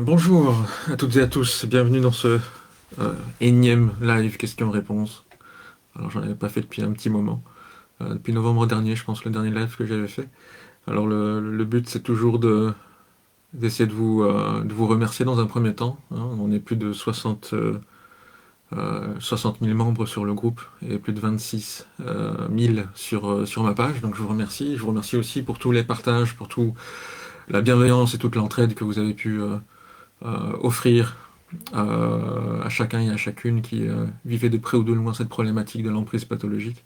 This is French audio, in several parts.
Bonjour à toutes et à tous, bienvenue dans ce énième live questions-réponses. Alors j'en avais pas fait depuis un petit moment, depuis novembre dernier je pense, le dernier live que j'avais fait. Alors le but c'est toujours d'essayer de vous remercier dans un premier temps, hein. On est plus de 60 000 membres sur le groupe et plus de 26 000 sur ma page, donc je vous remercie. Je vous remercie aussi pour tous les partages, pour toute la bienveillance et toute l'entraide que vous avez pu offrir à chacun et à chacune qui vivait de près ou de loin cette problématique de l'emprise pathologique.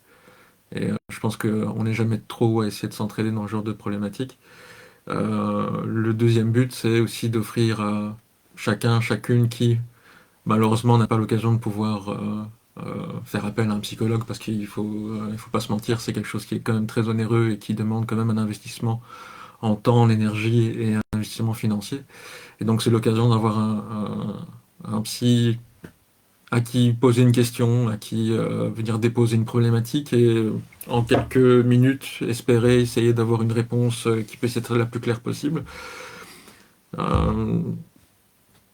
Et je pense qu'on n'est jamais trop à essayer de s'entraider dans ce genre de problématique. Le deuxième but, c'est aussi d'offrir à chacun, chacune qui, malheureusement, n'a pas l'occasion de pouvoir faire appel à un psychologue parce il faut pas se mentir, c'est quelque chose qui est quand même très onéreux et qui demande quand même un investissement en temps, en énergie et un investissement financier. Et donc c'est l'occasion d'avoir un psy à qui poser une question, à qui venir déposer une problématique et en quelques minutes espérer essayer d'avoir une réponse qui puisse être la plus claire possible. Euh,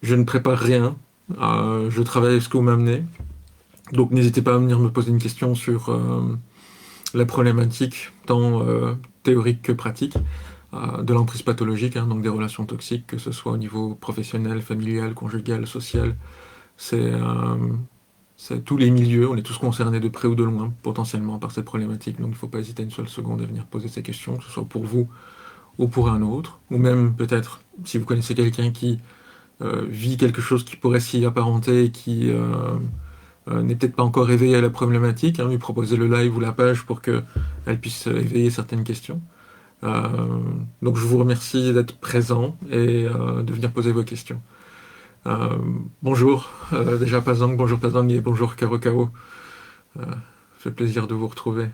je ne prépare rien, je travaille avec ce que vous m'amenez, donc n'hésitez pas à venir me poser une question sur la problématique tant théorique que pratique de l'emprise pathologique, hein, donc des relations toxiques, que ce soit au niveau professionnel, familial, conjugal, social. C'est tous les milieux, on est tous concernés de près ou de loin, potentiellement, par cette problématique. Donc il ne faut pas hésiter une seule seconde à venir poser ces questions, que ce soit pour vous ou pour un autre. Ou même peut-être, si vous connaissez quelqu'un qui vit quelque chose qui pourrait s'y apparenter et qui n'est peut-être pas encore éveillé à la problématique, hein, lui proposer le live ou la page pour qu'elle puisse éveiller certaines questions. Euh, donc je vous remercie d'être présent et de venir poser vos questions. Euh, bonjour, déjà Pazang, bonjour Pazang et bonjour Karo Karo. Euh, fait plaisir de vous retrouver.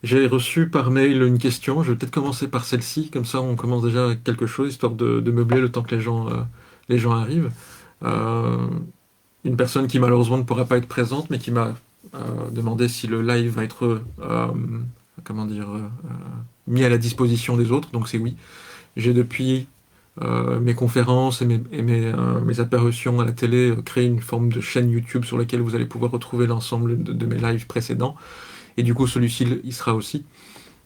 J'ai reçu par mail une question, je vais peut-être commencer par celle-ci, comme ça on commence déjà avec quelque chose, histoire de meubler le temps que les gens arrivent. Euh, une personne qui malheureusement ne pourra pas être présente, mais qui m'a demandé si le live va être comment dire, mis à la disposition des autres, donc c'est oui. J'ai depuis mes conférences et mes apparitions à la télé, créer une forme de chaîne YouTube sur laquelle vous allez pouvoir retrouver l'ensemble de mes lives précédents. Et du coup, celui-ci, il sera aussi.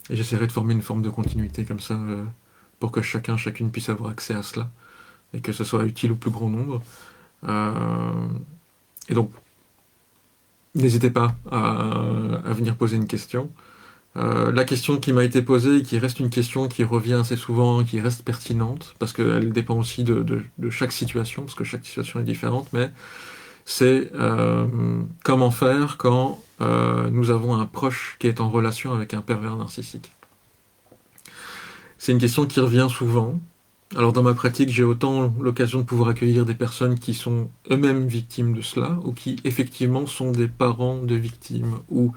Et j'essaierai de former une forme de continuité comme ça, pour que chacun, chacune puisse avoir accès à cela et que ce soit utile au plus grand nombre. Euh, et donc, n'hésitez pas à venir poser une question. La question qui m'a été posée, et qui reste une question qui revient assez souvent, qui reste pertinente, parce qu'elle dépend aussi de chaque situation, parce que chaque situation est différente, mais c'est comment faire quand nous avons un proche qui est en relation avec un pervers narcissique. C'est une question qui revient souvent. Alors dans ma pratique, j'ai autant l'occasion de pouvoir accueillir des personnes qui sont eux-mêmes victimes de cela, ou qui effectivement sont des parents de victimes, ou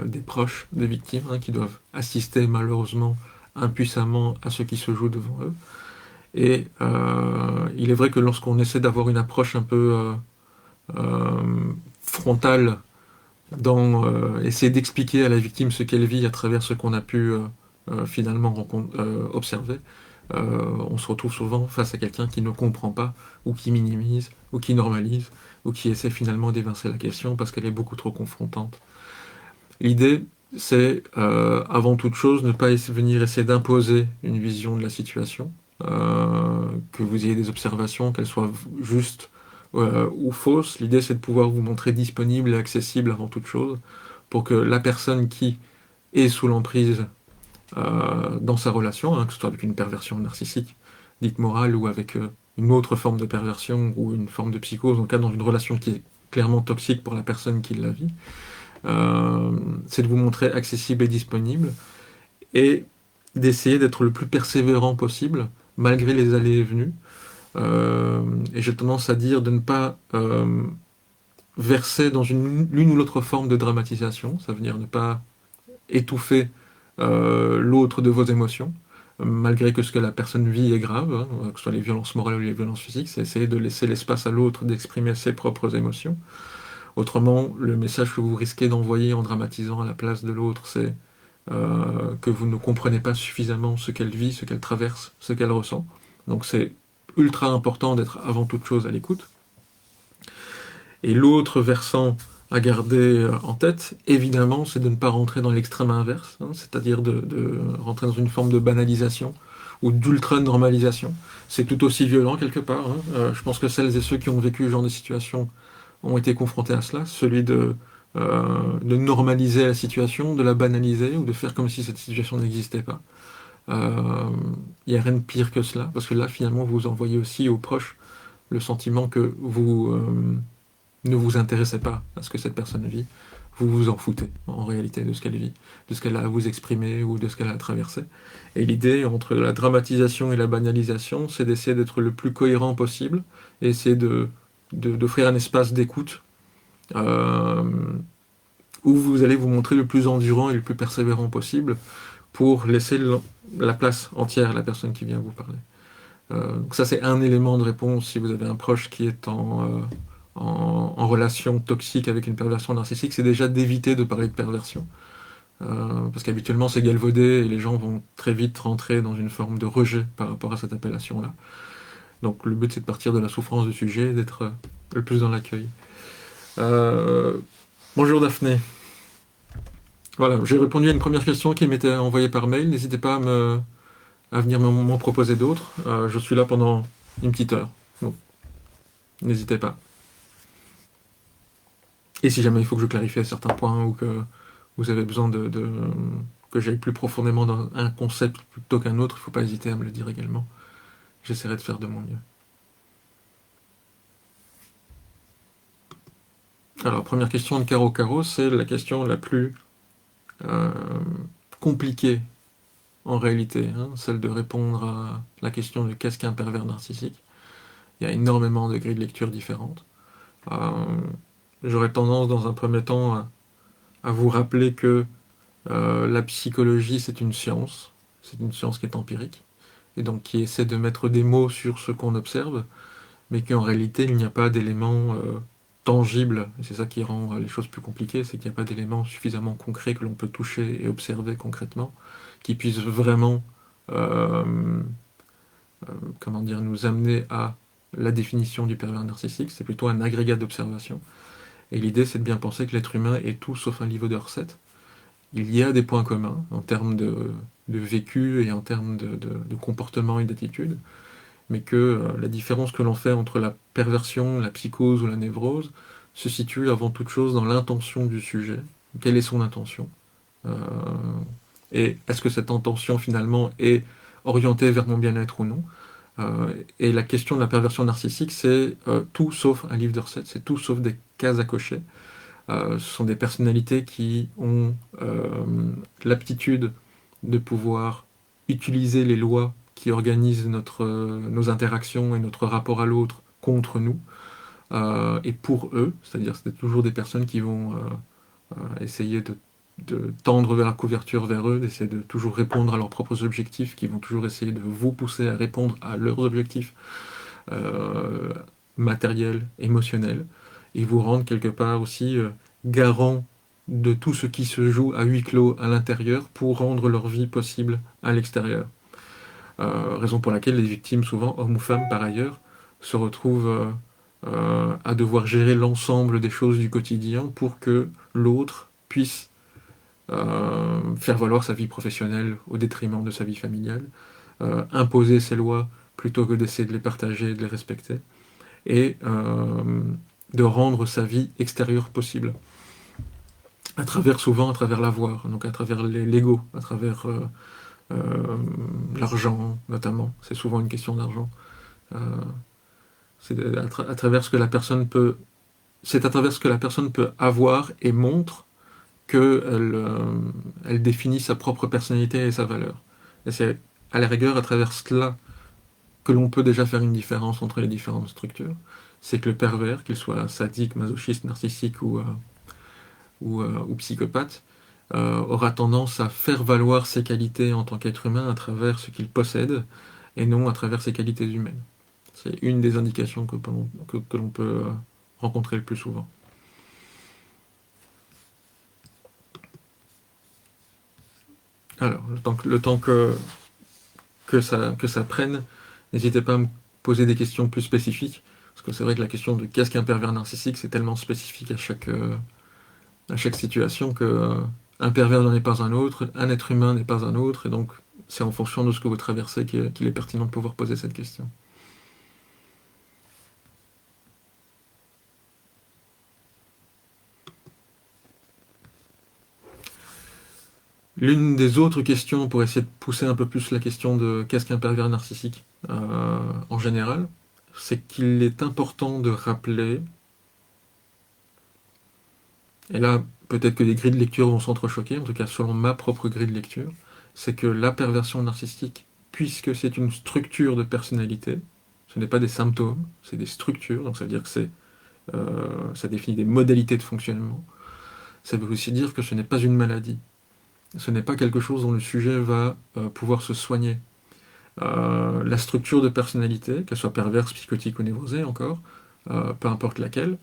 des proches de victimes, hein, qui doivent assister malheureusement impuissamment à ce qui se joue devant eux. Et il est vrai que lorsqu'on essaie d'avoir une approche un peu frontale dans essayer d'expliquer à la victime ce qu'elle vit à travers ce qu'on a pu finalement observer, on se retrouve souvent face à quelqu'un qui ne comprend pas, ou qui minimise, ou qui normalise, ou qui essaie finalement d'évincer la question parce qu'elle est beaucoup trop confrontante. L'idée, c'est avant toute chose ne pas venir essayer d'imposer une vision de la situation, que vous ayez des observations, qu'elles soient justes ou fausses. L'idée, c'est de pouvoir vous montrer disponible et accessible avant toute chose, pour que la personne qui est sous l'emprise dans sa relation, hein, que ce soit avec une perversion narcissique, dite morale, ou avec une autre forme de perversion ou une forme de psychose, en cas dans une relation qui est clairement toxique pour la personne qui la vit, c'est de vous montrer accessible et disponible, et d'essayer d'être le plus persévérant possible, malgré les allées et venues. Et j'ai tendance à dire de ne pas verser dans l'une ou l'autre forme de dramatisation, ça veut dire ne pas étouffer l'autre de vos émotions, malgré que ce que la personne vit est grave, hein, que ce soit les violences morales ou les violences physiques, c'est essayer de laisser l'espace à l'autre d'exprimer ses propres émotions. Autrement, le message que vous risquez d'envoyer en dramatisant à la place de l'autre, c'est que vous ne comprenez pas suffisamment ce qu'elle vit, ce qu'elle traverse, ce qu'elle ressent. Donc c'est ultra important d'être avant toute chose à l'écoute. Et l'autre versant à garder en tête, évidemment, c'est de ne pas rentrer dans l'extrême inverse, hein, c'est-à-dire de rentrer dans une forme de banalisation ou d'ultra-normalisation. C'est tout aussi violent quelque part, hein. Je pense que celles et ceux qui ont vécu ce genre de situation ont été confrontés à cela, celui de normaliser la situation, de la banaliser ou de faire comme si cette situation n'existait pas. Il n'y a rien de pire que cela, parce que là, finalement, vous envoyez aussi aux proches le sentiment que vous ne vous intéressez pas à ce que cette personne vit. Vous vous en foutez, en réalité, de ce qu'elle vit, de ce qu'elle a à vous exprimer ou de ce qu'elle a à traverser. Et l'idée, entre la dramatisation et la banalisation, c'est d'essayer d'être le plus cohérent possible et essayer d'offrir un espace d'écoute euh, où vous allez vous montrer le plus endurant et le plus persévérant possible pour laisser la place entière à la personne qui vient vous parler. Donc ça, c'est un élément de réponse si vous avez un proche qui est en relation toxique avec une perversion narcissique, c'est déjà d'éviter de parler de perversion. Parce qu'habituellement, c'est galvaudé et les gens vont très vite rentrer dans une forme de rejet par rapport à cette appellation-là. Donc le but, c'est de partir de la souffrance du sujet, d'être le plus dans l'accueil. Euh, Bonjour Daphné. Voilà, j'ai répondu à une première question qui m'était envoyée par mail. N'hésitez pas à venir m'en proposer d'autres. Je suis là pendant une petite heure. Donc, n'hésitez pas. Et si jamais il faut que je clarifie certains points ou que vous avez besoin que j'aille plus profondément dans un concept plutôt qu'un autre, il ne faut pas hésiter à me le dire également. J'essaierai de faire de mon mieux. Alors, première question de Caro Caro, c'est la question la plus euh, compliquée en réalité, hein, celle de répondre à la question de qu'est-ce qu'un pervers narcissique. Il y a énormément de grilles de lecture différentes. Euh, J'aurais tendance dans un premier temps à vous rappeler que la psychologie c'est une science qui est empirique, et donc qui essaie de mettre des mots sur ce qu'on observe, mais qu'en réalité il n'y a pas d'éléments tangibles, et c'est ça qui rend les choses plus compliquées, c'est qu'il n'y a pas d'éléments suffisamment concrets que l'on peut toucher et observer concrètement, qui puissent vraiment euh, comment dire, nous amener à la définition du pervers narcissique, c'est plutôt un agrégat d'observation. Et l'idée, c'est de bien penser que l'être humain est tout sauf un livre de recettes. Il y a des points communs en termes de vécu et en termes de comportement et d'attitude, mais que la différence que l'on fait entre la perversion, la psychose ou la névrose se situe avant toute chose dans l'intention du sujet. Quelle est son intention? Euh, et est-ce que cette intention finalement est orientée vers mon bien-être ou non? Et la question de la perversion narcissique, c'est tout sauf un livre de recettes, c'est tout sauf des cases à cocher. Ce sont des personnalités qui ont l'aptitude de pouvoir utiliser les lois qui organisent nos interactions et notre rapport à l'autre contre nous et pour eux, c'est-à-dire c'est toujours des personnes qui vont essayer de tendre vers la couverture vers eux, d'essayer de toujours répondre à leurs propres objectifs, qui vont toujours essayer de vous pousser à répondre à leurs objectifs euh, matériels, émotionnels, et vous rendre quelque part aussi garant de tout ce qui se joue à huis clos à l'intérieur pour rendre leur vie possible à l'extérieur. Raison pour laquelle les victimes, souvent hommes ou femmes par ailleurs, se retrouvent à devoir gérer l'ensemble des choses du quotidien pour que l'autre puisse faire valoir sa vie professionnelle au détriment de sa vie familiale, imposer ses lois plutôt que d'essayer de les partager et de les respecter, et de rendre sa vie extérieure possible, souvent à travers l'avoir, donc à travers l'ego, à travers l'argent notamment, c'est souvent une question d'argent. Euh, c'est à travers ce que la personne peut, c'est à travers ce que la personne peut avoir et montre qu'elle définit sa propre personnalité et sa valeur. Et c'est à la rigueur à travers cela que l'on peut déjà faire une différence entre les différentes structures. C'est que le pervers, qu'il soit sadique, masochiste, narcissique ou psychopathe, aura tendance à faire valoir ses qualités en tant qu'être humain à travers ce qu'il possède et non à travers ses qualités humaines. C'est une des indications que l'on peut rencontrer le plus souvent. Alors, le temps que ça prenne, N'hésitez pas à me poser des questions plus spécifiques, parce que c'est vrai que la question de qu'est-ce qu'un pervers narcissique, c'est tellement spécifique à chaque situation que un pervers n'en est pas un autre, un être humain n'est pas un autre, et donc c'est en fonction de ce que vous traversez qu'il est pertinent de pouvoir poser cette question. L'une des autres questions pour essayer de pousser un peu plus la question de qu'est-ce qu'un pervers narcissique en général, c'est qu'il est important de rappeler, et là peut-être que les grilles de lecture vont s'entrechoquer, en tout cas selon ma propre grille de lecture, c'est que la perversion narcissique, puisque c'est une structure de personnalité, ce n'est pas des symptômes, c'est des structures, donc ça veut dire que ça définit des modalités de fonctionnement, ça veut aussi dire que ce n'est pas une maladie, ce n'est pas quelque chose dont le sujet va pouvoir se soigner. La structure de personnalité, qu'elle soit perverse, psychotique ou névrosée encore, peu importe laquelle,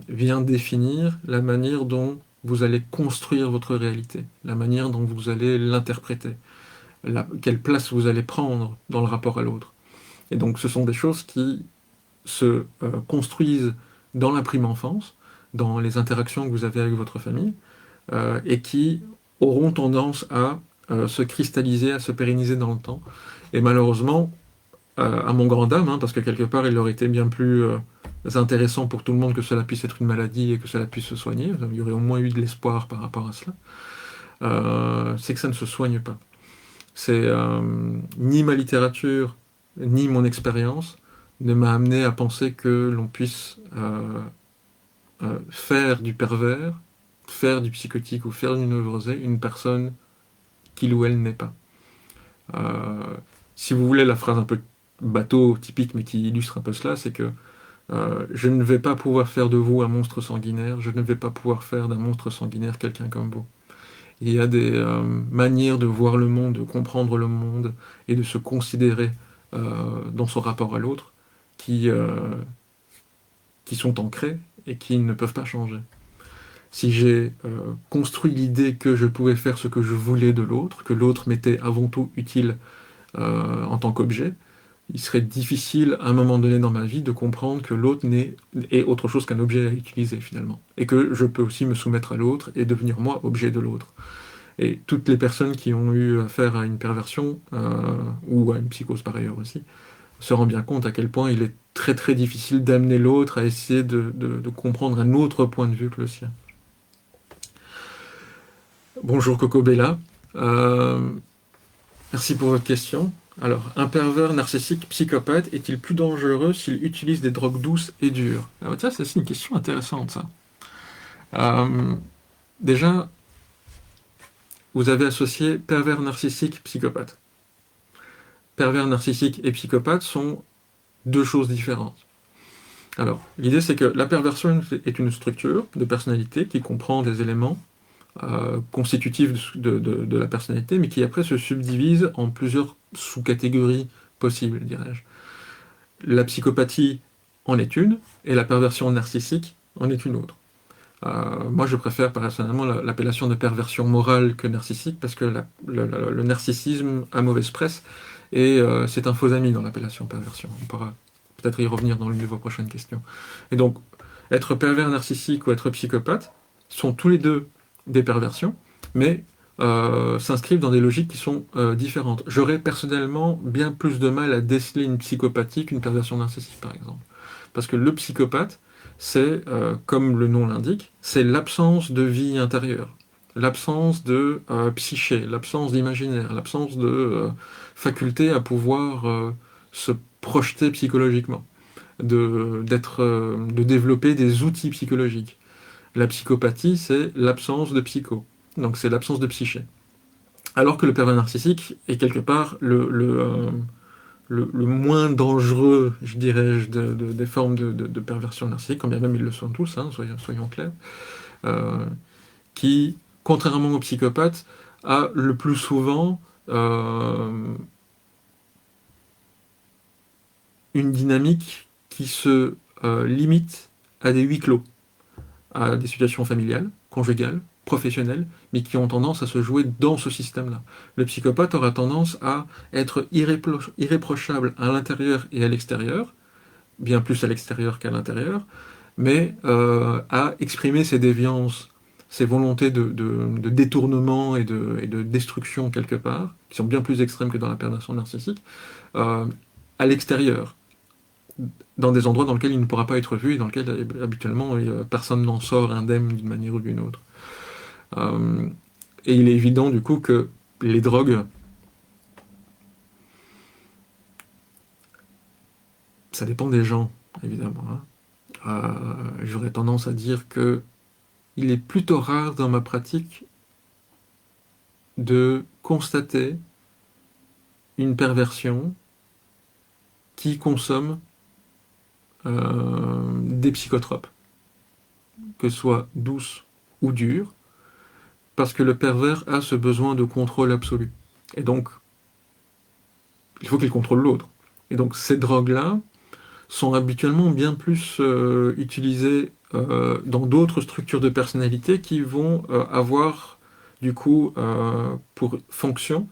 vient définir la manière dont vous allez construire votre réalité, la manière dont vous allez l'interpréter, quelle place vous allez prendre dans le rapport à l'autre. Et donc ce sont des choses qui se construisent dans la prime enfance, dans les interactions que vous avez avec votre famille, et qui auront tendance à se cristalliser, à se pérenniser dans le temps. Et malheureusement, à mon grand dam, hein, parce que quelque part, il aurait été bien plus intéressant pour tout le monde que cela puisse être une maladie et que cela puisse se soigner. Il y aurait au moins eu de l'espoir par rapport à cela. C'est que ça ne se soigne pas. C'est ni ma littérature, ni mon expérience ne m'a amené à penser que l'on puisse faire du pervers, faire du psychotique ou faire du névrosé une personne qu'il ou elle n'est pas. Euh, Si vous voulez la phrase un peu bateau, typique, mais qui illustre un peu cela, c'est que je ne vais pas pouvoir faire de vous un monstre sanguinaire, je ne vais pas pouvoir faire d'un monstre sanguinaire quelqu'un comme vous. Il y a des manières de voir le monde, de comprendre le monde et de se considérer dans son rapport à l'autre qui sont ancrées et qui ne peuvent pas changer. Si j'ai construit l'idée que je pouvais faire ce que je voulais de l'autre, que l'autre m'était avant tout utile en tant qu'objet, il serait difficile à un moment donné dans ma vie de comprendre que l'autre est autre chose qu'un objet à utiliser finalement. Et que je peux aussi me soumettre à l'autre et devenir moi objet de l'autre. Et toutes les personnes qui ont eu affaire à une perversion, ou à une psychose par ailleurs aussi, se rendent bien compte à quel point il est très très difficile d'amener l'autre à essayer de comprendre un autre point de vue que le sien. Bonjour Coco Bella. Euh, Merci pour votre question. Alors, un pervers narcissique psychopathe est-il plus dangereux s'il utilise des drogues douces et dures? Alors, ça, c'est une question intéressante, ça. Euh, Déjà, vous avez associé pervers narcissique, psychopathe. Pervers narcissique et psychopathe sont deux choses différentes. Alors, l'idée, c'est que la perversion est une structure de personnalité qui comprend des éléments constitutifs de la personnalité, mais qui après se subdivise en plusieurs sous-catégories possibles, dirais-je. La psychopathie en est une, et la perversion narcissique en est une autre. Moi, je préfère personnellement l'appellation de perversion morale que narcissique, parce que le narcissisme a mauvaise presse, et c'est un faux ami dans l'appellation perversion. On pourra peut-être y revenir dans l'une de vos prochaines questions. Et donc, être pervers narcissique ou être psychopathe sont tous les deux des perversions, mais s'inscrivent dans des logiques qui sont différentes. J'aurais personnellement bien plus de mal à déceler une psychopathie qu'une perversion narcissique, par exemple. Parce que le psychopathe, c'est, comme le nom l'indique, c'est l'absence de vie intérieure, l'absence de psyché, l'absence d'imaginaire, l'absence de faculté à pouvoir se projeter psychologiquement, de développer des outils psychologiques. La psychopathie, c'est l'absence de psycho, donc c'est l'absence de psyché. Alors que le pervers narcissique est quelque part le moins dangereux, je dirais, des formes de perversion narcissique, quand bien même ils le sont tous, hein, soyons clairs, euh, qui, contrairement aux psychopathes, a le plus souvent une dynamique qui se limite à des huis clos, à des situations familiales, conjugales, professionnels, mais qui ont tendance à se jouer dans ce système-là. Le psychopathe aura tendance à être irréprochable à l'intérieur et à l'extérieur, bien plus à l'extérieur qu'à l'intérieur, mais à exprimer ses déviances, ses volontés de détournement et de destruction quelque part, qui sont bien plus extrêmes que dans la perversion narcissique, euh, à l'extérieur, dans des endroits dans lesquels il ne pourra pas être vu et dans lesquels habituellement personne n'en sort indemne d'une manière ou d'une autre. Euh, et il est évident du coup que les drogues, ça dépend des gens, évidemment, hein. J'aurais tendance à dire que il est plutôt rare dans ma pratique de constater une perversion qui consomme des psychotropes, que ce soit douces ou dures, parce que le pervers a ce besoin de contrôle absolu. Et donc, il faut qu'il contrôle l'autre. Et donc, ces drogues-là sont habituellement bien plus utilisées dans d'autres structures de personnalité qui vont avoir, du coup, pour fonction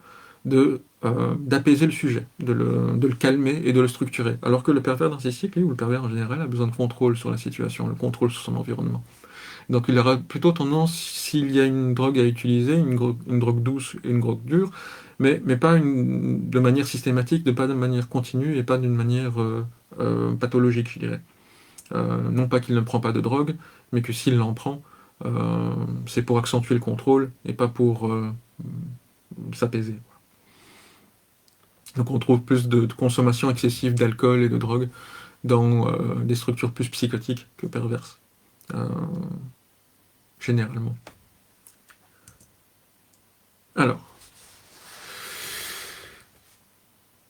d'apaiser le sujet, de le calmer et de le structurer. Alors que le pervers narcissique, lui, ou le pervers en général, a besoin de contrôle sur la situation, le contrôle sur son environnement. Donc il aura plutôt tendance, s'il y a une drogue à utiliser, une drogue douce et une drogue dure, mais pas de manière systématique, pas de manière continue et pas d'une manière pathologique, je dirais. Non pas qu'il ne prend pas de drogue, mais que s'il en prend, c'est pour accentuer le contrôle et pas pour s'apaiser. Donc on trouve plus de consommation excessive d'alcool et de drogue dans des structures plus psychotiques que perverses, euh, généralement. Alors,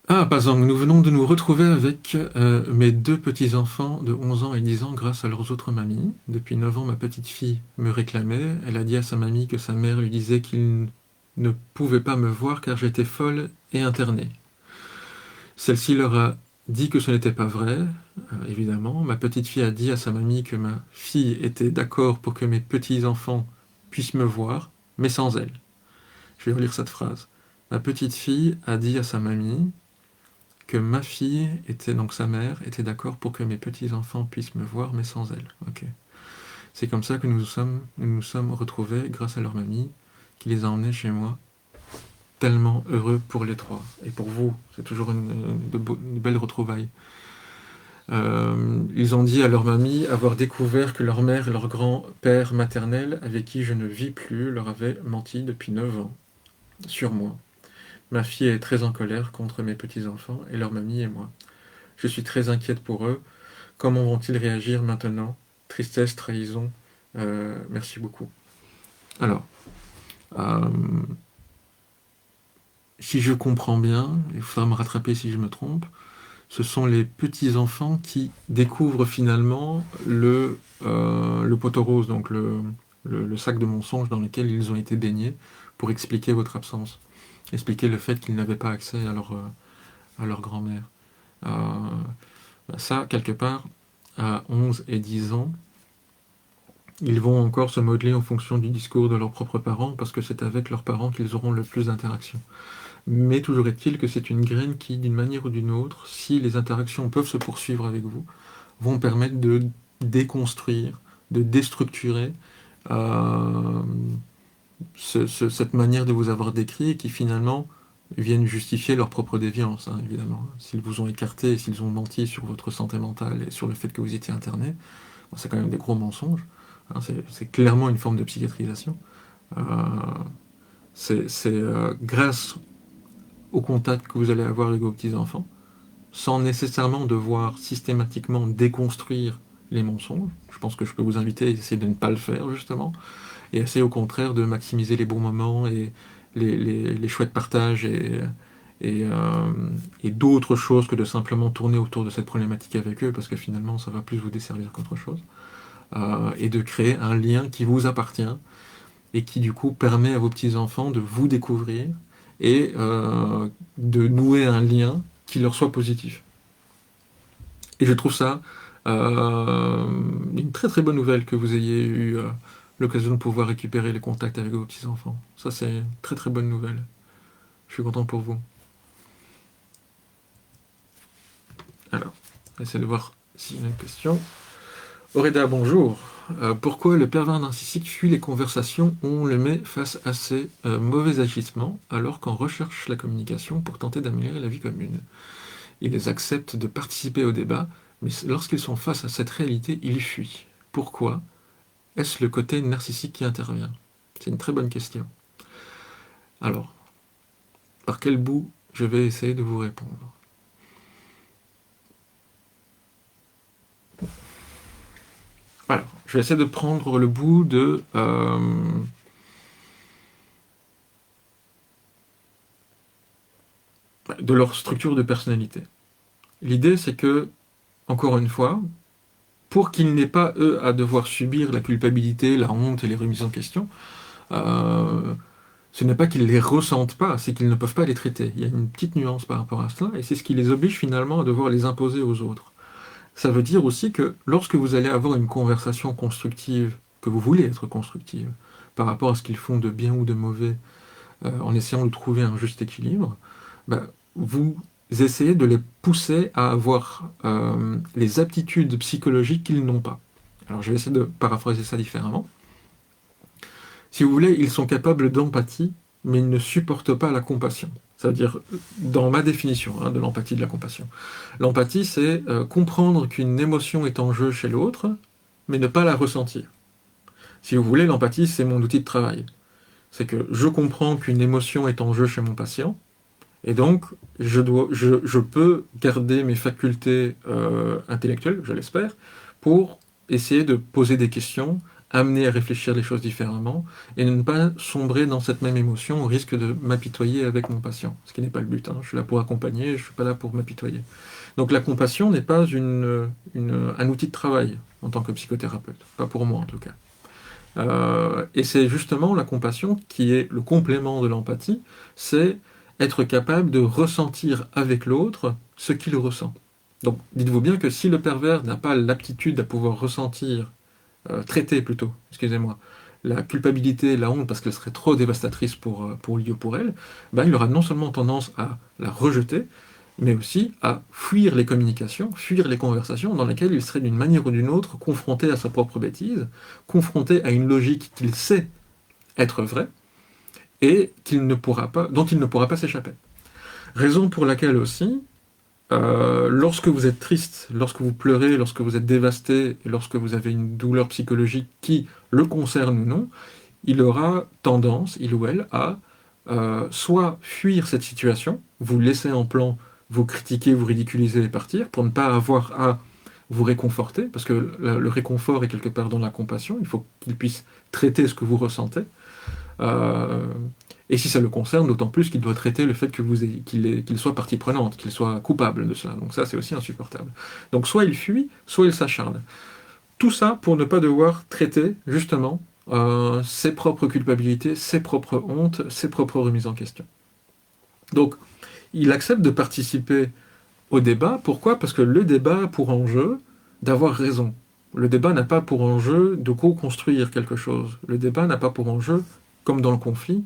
Pazang, nous venons de nous retrouver avec mes deux petits-enfants de 11 ans et 10 ans grâce à leurs autres mamies. Depuis 9 ans, ma petite fille me réclamait. Elle a dit à sa mamie que sa mère lui disait qu'il ne pouvait pas me voir car j'étais folle et internée. Celle-ci leur a dit que ce n'était pas vrai, évidemment. Ma petite fille a dit à sa mamie que ma fille était d'accord pour que mes petits-enfants puissent me voir, mais sans elle. Je vais relire cette phrase. Ma petite fille a dit à sa mamie que ma fille, donc sa mère, était d'accord pour que mes petits-enfants puissent me voir, mais sans elle. Ok. C'est comme ça que nous sommes retrouvés grâce à leur mamie, qui les a emmenés chez moi. Tellement heureux pour les trois. Et pour vous, c'est toujours une belle retrouvaille. Ils ont dit à leur mamie avoir découvert que leur mère et leur grand-père maternel, avec qui je ne vis plus, leur avaient menti depuis 9 ans, sur moi. Ma fille est très en colère contre mes petits-enfants et leur mamie et moi. Je suis très inquiète pour eux. Comment vont-ils réagir maintenant? Tristesse, trahison. Merci beaucoup. Alors, euh, si je comprends bien, il faudra me rattraper si je me trompe, ce sont les petits-enfants qui découvrent finalement le poteau rose, donc le sac de mensonges dans lequel ils ont été baignés pour expliquer votre absence, expliquer le fait qu'ils n'avaient pas accès à leur grand-mère. Euh, Ça, quelque part, à 11 et 10 ans, ils vont encore se modeler en fonction du discours de leurs propres parents, parce que c'est avec leurs parents qu'ils auront le plus d'interactions. Mais toujours est-il que c'est une graine qui, d'une manière ou d'une autre, si les interactions peuvent se poursuivre avec vous, vont permettre de déconstruire, de déstructurer euh, cette manière de vous avoir décrit et qui finalement viennent justifier leur propre déviance, hein, évidemment. S'ils vous ont écarté, s'ils ont menti sur votre santé mentale et sur le fait que vous étiez interné, c'est quand même des gros mensonges. Hein, c'est clairement une forme de psychiatrisation. Euh, c'est grâce au contact que vous allez avoir avec vos petits-enfants, sans nécessairement devoir systématiquement déconstruire les mensonges. Je pense que je peux vous inviter à essayer de ne pas le faire, justement, et essayer au contraire de maximiser les bons moments et les chouettes partages et, euh, et d'autres choses que de simplement tourner autour de cette problématique avec eux, parce que finalement, ça va plus vous desservir qu'autre chose. Et de créer un lien qui vous appartient et qui du coup permet à vos petits-enfants de vous découvrir et de nouer un lien qui leur soit positif. Et je trouve ça une très très bonne nouvelle que vous ayez eu l'occasion de pouvoir récupérer les contacts avec vos petits-enfants. Ça, c'est une très très bonne nouvelle. Je suis content pour vous. Alors, on essaie de voir s'il y a une question. Auréda, bonjour. Pourquoi le pervers narcissique fuit les conversations où on le met face à ses mauvais agissements alors qu'on recherche la communication pour tenter d'améliorer la vie commune? Ils acceptent de participer au débat, mais lorsqu'ils sont face à cette réalité, ils fuient. Pourquoi? Est-ce le côté narcissique qui intervient? C'est une très bonne question. Alors, par quel bout je vais essayer de vous répondre? Alors, je vais essayer de prendre le bout de leur structure de personnalité. L'idée, c'est que, encore une fois, pour qu'ils n'aient pas, eux, à devoir subir la culpabilité, la honte et les remises en question, euh, ce n'est pas qu'ils les ressentent pas, c'est qu'ils ne peuvent pas les traiter. Il y a une petite nuance par rapport à cela, et c'est ce qui les oblige finalement à devoir les imposer aux autres. Ça veut dire aussi que lorsque vous allez avoir une conversation constructive, que vous voulez être constructive, par rapport à ce qu'ils font de bien ou de mauvais, en essayant de trouver un juste équilibre, bah, vous essayez de les pousser à avoir les aptitudes psychologiques qu'ils n'ont pas. Alors je vais essayer de paraphraser ça différemment. Si vous voulez, ils sont capables d'empathie, mais ils ne supportent pas la compassion. C'est-à-dire, dans ma définition de l'empathie, de la compassion. L'empathie, c'est comprendre qu'une émotion est en jeu chez l'autre, mais ne pas la ressentir. Si vous voulez, l'empathie, c'est mon outil de travail. C'est que je comprends qu'une émotion est en jeu chez mon patient, et donc je peux garder mes facultés intellectuelles, je l'espère, pour essayer de poser des questions, amener à réfléchir les choses différemment, et ne pas sombrer dans cette même émotion au risque de m'apitoyer avec mon patient, ce qui n'est pas le but. Je suis là pour accompagner, je ne suis pas là pour m'apitoyer. Donc la compassion n'est pas un outil de travail en tant que psychothérapeute, pas pour moi en tout cas. Et c'est justement la compassion qui est le complément de l'empathie, c'est être capable de ressentir avec l'autre ce qu'il ressent. Donc dites-vous bien que si le pervers n'a pas l'aptitude à pouvoir ressentir, traiter plutôt, excusez-moi, la culpabilité, la honte, parce qu'elle serait trop dévastatrice pour lui ou pour elle, ben, il aura non seulement tendance à la rejeter, mais aussi à fuir les communications, fuir les conversations dans lesquelles il serait d'une manière ou d'une autre confronté à sa propre bêtise, confronté à une logique qu'il sait être vraie et dont il ne pourra pas s'échapper. Raison pour laquelle aussi, lorsque vous êtes triste, lorsque vous pleurez, lorsque vous êtes dévasté, et lorsque vous avez une douleur psychologique qui le concerne ou non, il aura tendance, il ou elle, à soit fuir cette situation, vous laisser en plan, vous critiquer, vous ridiculiser et partir, pour ne pas avoir à vous réconforter, parce que le réconfort est quelque part dans la compassion, il faut qu'il puisse traiter ce que vous ressentez. Euh, et si ça le concerne, d'autant plus qu'il doit traiter le fait que qu'il soit partie prenante, qu'il soit coupable de cela. Donc ça, c'est aussi insupportable. Donc soit il fuit, soit il s'acharne. Tout ça pour ne pas devoir traiter, justement, ses propres culpabilités, ses propres hontes, ses propres remises en question. Donc, il accepte de participer au débat. Pourquoi? Parce que le débat a pour enjeu d'avoir raison. Le débat n'a pas pour enjeu de co-construire quelque chose. Le débat n'a pas pour enjeu, comme dans le conflit,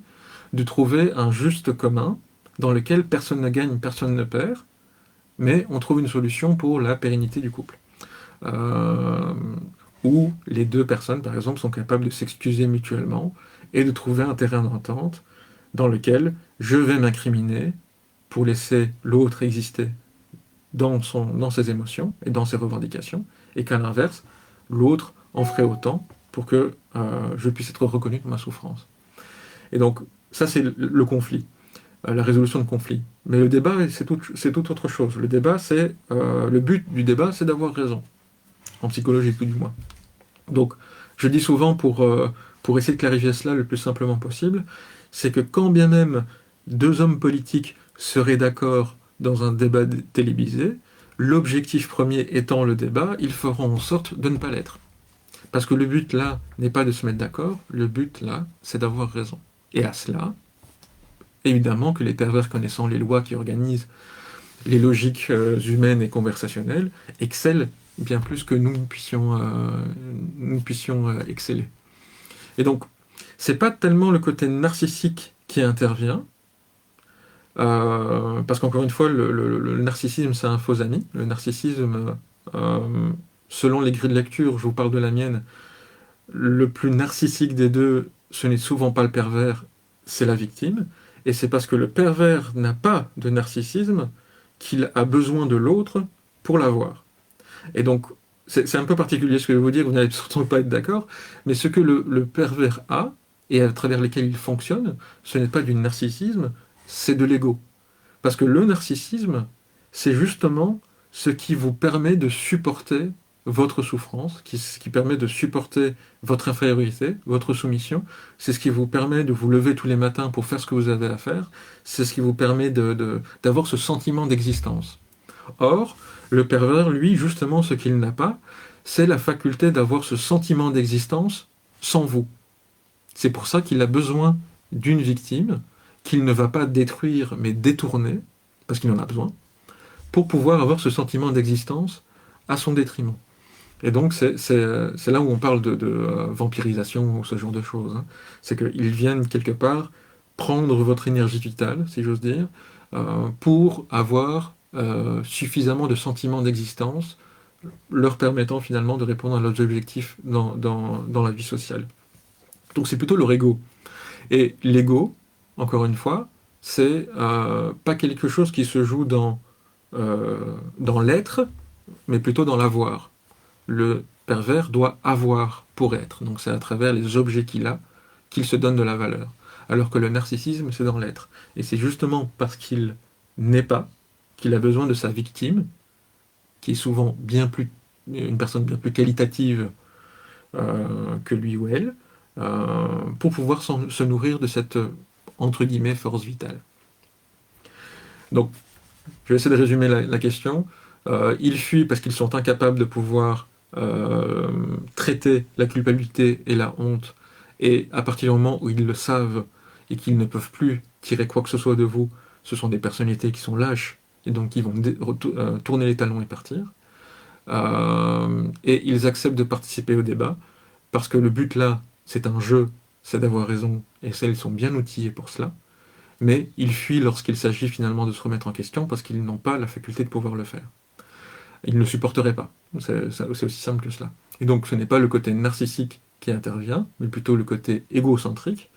de trouver un juste commun dans lequel personne ne gagne, personne ne perd, mais on trouve une solution pour la pérennité du couple. Euh, où les deux personnes, par exemple, sont capables de s'excuser mutuellement et de trouver un terrain d'entente dans lequel je vais m'incriminer pour laisser l'autre exister dans ses émotions et dans ses revendications, et qu'à l'inverse, l'autre en ferait autant pour que je puisse être reconnu de ma souffrance. Et donc, ça c'est le conflit, la résolution de conflit. Mais le débat, c'est tout autre chose. Le débat, le but du débat, c'est d'avoir raison, en psychologie tout du moins. Donc, je dis souvent pour essayer de clarifier cela le plus simplement possible, c'est que quand bien même deux hommes politiques seraient d'accord dans un débat télévisé, l'objectif premier étant le débat, ils feront en sorte de ne pas l'être. Parce que le but là n'est pas de se mettre d'accord, le but là, c'est d'avoir raison. Et à cela, évidemment que les pervers connaissant les lois qui organisent les logiques humaines et conversationnelles excellent bien plus que nous puissions exceller. Et donc, c'est pas tellement le côté narcissique qui intervient, parce qu'encore une fois, le narcissisme, c'est un faux ami. Le narcissisme, selon les grilles de lecture, je vous parle de la mienne, le plus narcissique des deux, ce n'est souvent pas le pervers, c'est la victime. Et c'est parce que le pervers n'a pas de narcissisme qu'il a besoin de l'autre pour l'avoir. Et donc, c'est un peu particulier ce que je vais vous dire, vous n'allez surtout pas être d'accord, mais ce que le pervers a, et à travers lesquels il fonctionne, ce n'est pas du narcissisme, c'est de l'ego. Parce que le narcissisme, c'est justement ce qui vous permet de supporter votre souffrance, ce qui permet de supporter votre infériorité, votre soumission. C'est ce qui vous permet de vous lever tous les matins pour faire ce que vous avez à faire. C'est ce qui vous permet d'avoir ce sentiment d'existence. Or, le pervers, lui, justement, ce qu'il n'a pas, c'est la faculté d'avoir ce sentiment d'existence sans vous. C'est pour ça qu'il a besoin d'une victime qu'il ne va pas détruire mais détourner, parce qu'il en a besoin, pour pouvoir avoir ce sentiment d'existence à son détriment. Et donc c'est là où on parle de vampirisation ou ce genre de choses. Hein. C'est qu'ils viennent quelque part prendre votre énergie vitale, si j'ose dire, pour avoir suffisamment de sentiments d'existence, leur permettant finalement de répondre à leurs objectifs dans la vie sociale. Donc c'est plutôt leur ego. Et l'ego, encore une fois, c'est pas quelque chose qui se joue dans l'être, mais plutôt dans l'avoir. Le pervers doit avoir pour être. Donc c'est à travers les objets qu'il a qu'il se donne de la valeur. Alors que le narcissisme, c'est dans l'être. Et c'est justement parce qu'il n'est pas qu'il a besoin de sa victime, qui est souvent une personne bien plus qualitative que lui ou elle, pour pouvoir se nourrir de cette, entre guillemets, force vitale. Donc, je vais essayer de résumer la question. Ils fuient parce qu'ils sont incapables de pouvoir traiter la culpabilité et la honte, et à partir du moment où ils le savent et qu'ils ne peuvent plus tirer quoi que ce soit de vous, ce sont des personnalités qui sont lâches, et donc qui vont tourner les talons et partir. Et ils acceptent de participer au débat, parce que le but là, c'est un jeu, c'est d'avoir raison, et ça, ils sont bien outillés pour cela. Mais ils fuient lorsqu'il s'agit finalement de se remettre en question, parce qu'ils n'ont pas la faculté de pouvoir le faire. Ils ne le supporteraient pas. C'est aussi simple que cela. Et donc ce n'est pas le côté narcissique qui intervient, mais plutôt le côté égocentrique,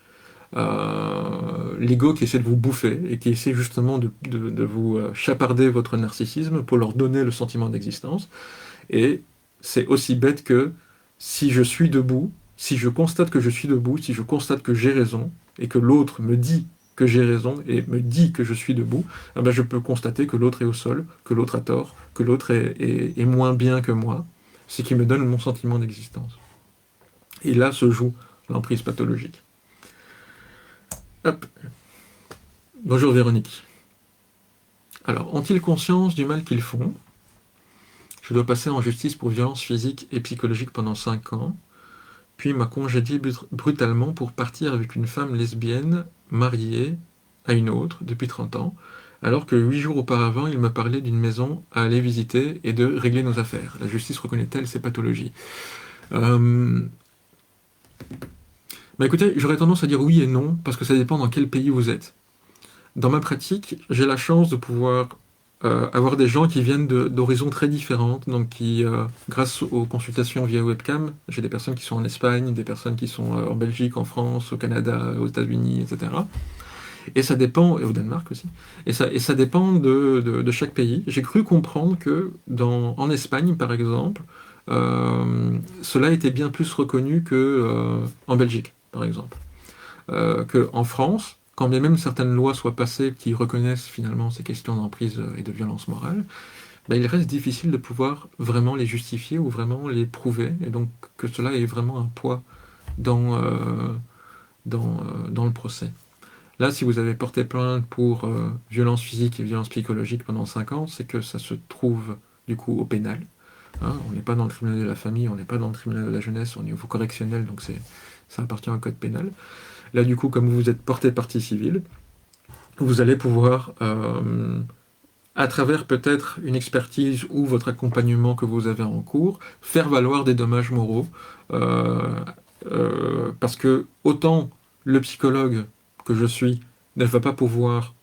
l'ego qui essaie de vous bouffer et qui essaie justement de vous chaparder votre narcissisme pour leur donner le sentiment d'existence. Et c'est aussi bête que si je suis debout, si je constate que je suis debout, si je constate que j'ai raison, et que l'autre me dit que j'ai raison et me dit que je suis debout, eh ben je peux constater que l'autre est au sol, que l'autre a tort, que l'autre est moins bien que moi, ce qui me donne mon sentiment d'existence. Et là se joue l'emprise pathologique. Hop. Bonjour Véronique. Alors, ont-ils conscience du mal qu'ils font? Je dois passer en justice pour violence physique et psychologique pendant 5 ans, puis m'a congédié brutalement pour partir avec une femme lesbienne mariée à une autre depuis 30 ans, alors que 8 jours auparavant, il me parlait d'une maison à aller visiter et de régler nos affaires. La justice reconnaît-elle ces pathologies? Écoutez, j'aurais tendance à dire oui et non, parce que ça dépend dans quel pays vous êtes. Dans ma pratique, j'ai la chance de pouvoir avoir des gens qui viennent d'horizons très différentes, donc qui, grâce aux consultations via webcam, j'ai des personnes qui sont en Espagne, des personnes qui sont en Belgique, en France, au Canada, aux États-Unis, etc. Et ça dépend, et au Danemark aussi, et ça dépend de chaque pays. J'ai cru comprendre que en Espagne, par exemple, cela était bien plus reconnu que en Belgique, par exemple. Qu'en France, quand bien même certaines lois soient passées qui reconnaissent finalement ces questions d'emprise et de violence morale, il reste difficile de pouvoir vraiment les justifier ou vraiment les prouver, et donc que cela ait vraiment un poids dans le procès. Là, si vous avez porté plainte pour violence physique et violence psychologique pendant 5 ans, c'est que ça se trouve du coup au pénal. Hein, on n'est pas dans le tribunal de la famille, on n'est pas dans le tribunal de la jeunesse, on est au niveau correctionnel, donc ça appartient au code pénal. Là, du coup, comme vous êtes porté partie civile, vous allez pouvoir, à travers peut-être une expertise ou votre accompagnement que vous avez en cours, faire valoir des dommages moraux parce que autant le psychologue que je suis ne va pas pouvoir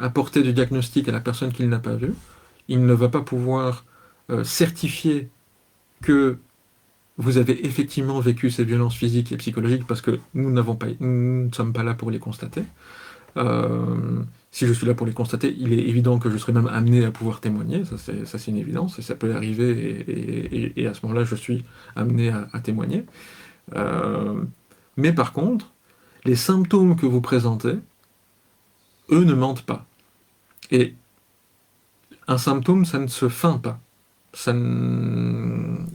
apporter du diagnostic à la personne qu'il n'a pas vue, il ne va pas pouvoir certifier que vous avez effectivement vécu ces violences physiques et psychologiques parce que nous ne sommes pas là pour les constater. Euh, Si je suis là pour les constater, il est évident que je serai même amené à pouvoir témoigner, ça c'est une évidence, et ça peut arriver, et à ce moment-là, je suis amené à témoigner. Euh, mais par contre, les symptômes que vous présentez, eux ne mentent pas. Et un symptôme, ça ne se feint pas.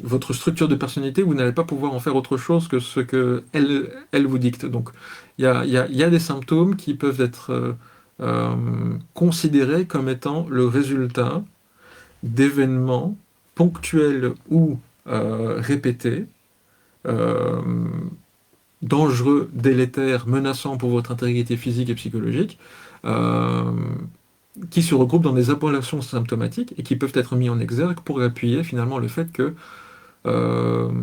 Votre structure de personnalité, vous n'allez pas pouvoir en faire autre chose que ce que elle vous dicte. Donc, il y a des symptômes qui peuvent être considérés comme étant le résultat d'événements ponctuels ou répétés, euh, dangereux, délétères, menaçants pour votre intégrité physique et psychologique, euh, qui se regroupent dans des appellations symptomatiques et qui peuvent être mis en exergue pour appuyer finalement le fait que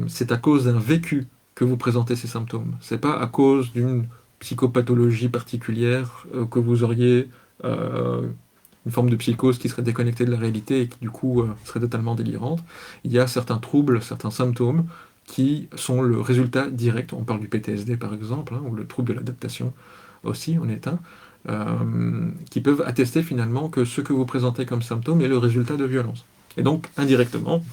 c'est à cause d'un vécu que vous présentez ces symptômes. C'est pas à cause d'une psychopathologie particulière que vous auriez une forme de psychose qui serait déconnectée de la réalité et qui du coup serait totalement délirante. Il y a certains troubles, certains symptômes qui sont le résultat direct. On parle du PTSD par exemple, hein, ou le trouble de l'adaptation aussi en est un, qui peuvent attester finalement que ce que vous présentez comme symptôme est le résultat de violences. Et donc, indirectement,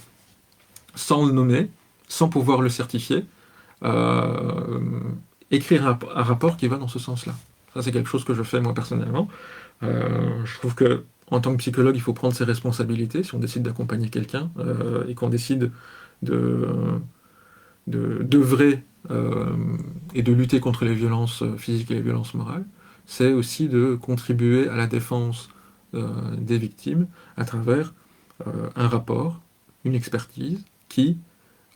sans le nommer, sans pouvoir le certifier, euh, écrire un rapport qui va dans ce sens-là. Ça, c'est quelque chose que je fais moi personnellement. Je trouve que en tant que psychologue, il faut prendre ses responsabilités. Si on décide d'accompagner quelqu'un et qu'on décide de, d'œuvrer et de lutter contre les violences physiques et les violences morales, c'est aussi de contribuer à la défense des victimes à travers un rapport, une expertise qui,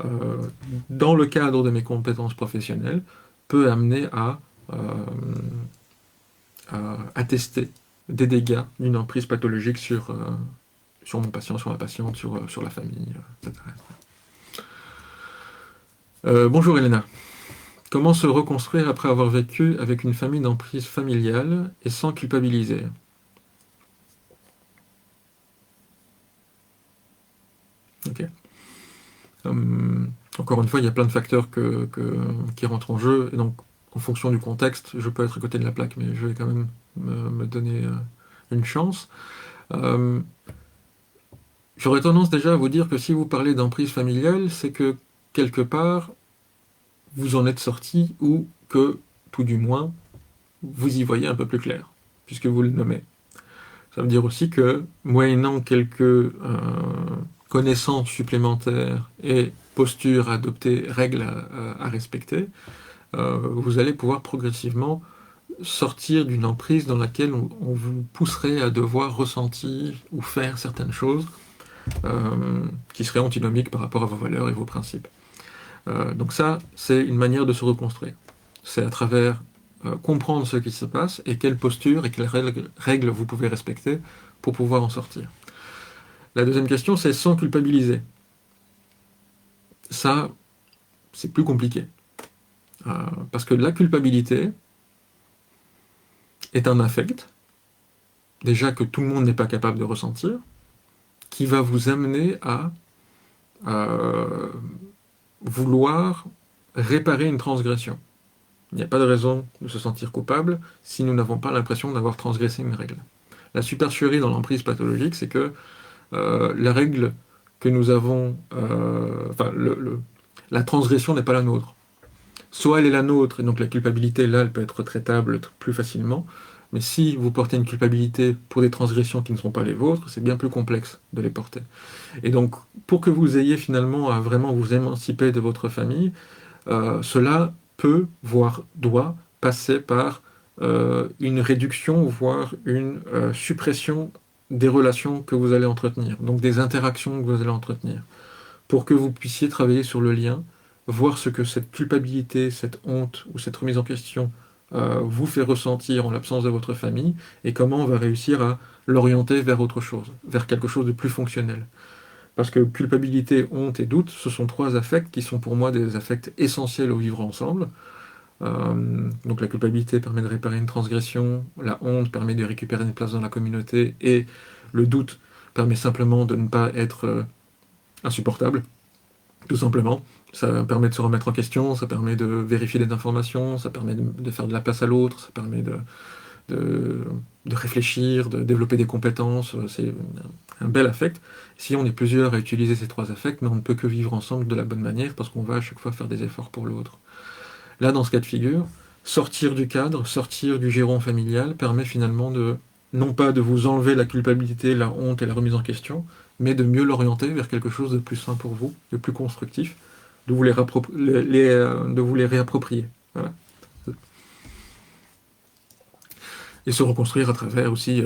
euh, dans le cadre de mes compétences professionnelles, peut amener euh, à attester des dégâts d'une emprise pathologique sur mon patient, sur ma patiente, sur la famille, etc. Bonjour Elena. Comment se reconstruire après avoir vécu avec une famille d'emprise familiale et sans culpabiliser? Ok. Encore une fois, il y a plein de facteurs qui rentrent en jeu, et donc en fonction du contexte, je peux être à côté de la plaque, mais je vais quand même me donner une chance. Euh, J'aurais tendance déjà à vous dire que si vous parlez d'emprise familiale, c'est que quelque part, vous en êtes sorti ou que, tout du moins, vous y voyez un peu plus clair, puisque vous le nommez. Ça veut dire aussi que, moyennant quelques connaissances supplémentaires et postures à adopter, règles à respecter, vous allez pouvoir progressivement sortir d'une emprise dans laquelle on vous pousserait à devoir ressentir ou faire certaines choses qui seraient antinomiques par rapport à vos valeurs et vos principes. Donc ça, c'est une manière de se reconstruire. C'est à travers comprendre ce qui se passe et quelles postures et quelles règles vous pouvez respecter pour pouvoir en sortir. La deuxième question, c'est sans culpabiliser. Ça, c'est plus compliqué. Parce que la culpabilité est un affect, déjà que tout le monde n'est pas capable de ressentir, qui va vous amener à euh, vouloir réparer une transgression. Il n'y a pas de raison de se sentir coupable si nous n'avons pas l'impression d'avoir transgressé une règle. La supercherie dans l'emprise pathologique, c'est que la règle que nous avons, enfin, la transgression n'est pas la nôtre. Soit elle est la nôtre, et donc la culpabilité, là, elle peut être traitable plus facilement, mais si vous portez une culpabilité pour des transgressions qui ne sont pas les vôtres, c'est bien plus complexe de les porter. Et donc, pour que vous ayez finalement à vraiment vous émanciper de votre famille, cela peut, voire doit, passer par une réduction, voire une suppression des relations que vous allez entretenir, donc des interactions que vous allez entretenir, pour que vous puissiez travailler sur le lien, voir ce que cette culpabilité, cette honte ou cette remise en question vous fait ressentir en l'absence de votre famille, et comment on va réussir à l'orienter vers autre chose, vers quelque chose de plus fonctionnel. Parce que culpabilité, honte et doute, ce sont trois affects qui sont pour moi des affects essentiels au vivre ensemble. Donc la culpabilité permet de réparer une transgression, la honte permet de récupérer une place dans la communauté, et le doute permet simplement de ne pas être insupportable, tout simplement. Ça permet de se remettre en question, ça permet de vérifier des informations, ça permet de faire de la place à l'autre, ça permet de, de réfléchir, de développer des compétences. C'est un bel affect. Si on est plusieurs à utiliser ces trois affects, mais on ne peut que vivre ensemble de la bonne manière parce qu'on va à chaque fois faire des efforts pour l'autre. Là, dans ce cas de figure, sortir du cadre, sortir du giron familial permet finalement de, non pas de vous enlever la culpabilité, la honte et la remise en question, mais de mieux l'orienter vers quelque chose de plus sain pour vous, de plus constructif, de vous de vous les réapproprier. Voilà. Et se reconstruire à travers aussi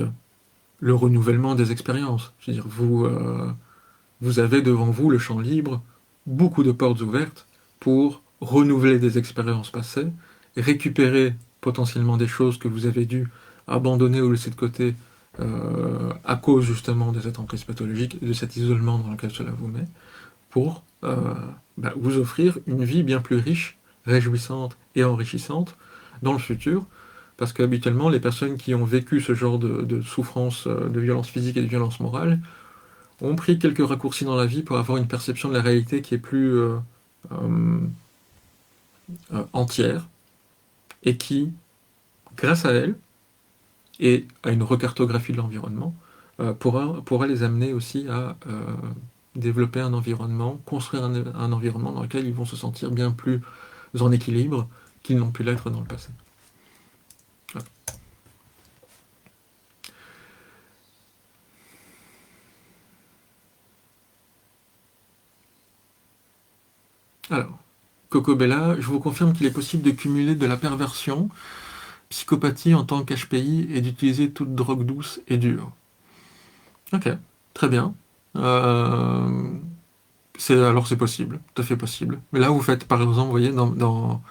le renouvellement des expériences. Je veux dire, vous avez devant vous le champ libre, beaucoup de portes ouvertes pour renouveler des expériences passées, récupérer potentiellement des choses que vous avez dû abandonner ou laisser de côté à cause justement des entreprises pathologiques et de cet isolement dans lequel cela vous met, pour vous offrir une vie bien plus riche, réjouissante et enrichissante dans le futur, parce qu'habituellement, les personnes qui ont vécu ce genre de souffrance, de violence physique et de violence morale, ont pris quelques raccourcis dans la vie pour avoir une perception de la réalité qui est plus euh, entière, et qui, grâce à elle, et à une recartographie de l'environnement, pourra les amener aussi à développer un environnement, construire un environnement dans lequel ils vont se sentir bien plus en équilibre qu'ils n'ont pu l'être dans le passé. Voilà. Alors, Cocobella, je vous confirme qu'il est possible de cumuler de la perversion, psychopathie en tant qu'HPI et d'utiliser toute drogue douce et dure. Ok, très bien. Euh, alors c'est possible, tout à fait possible. Mais là, vous faites, par exemple, vous voyez, dans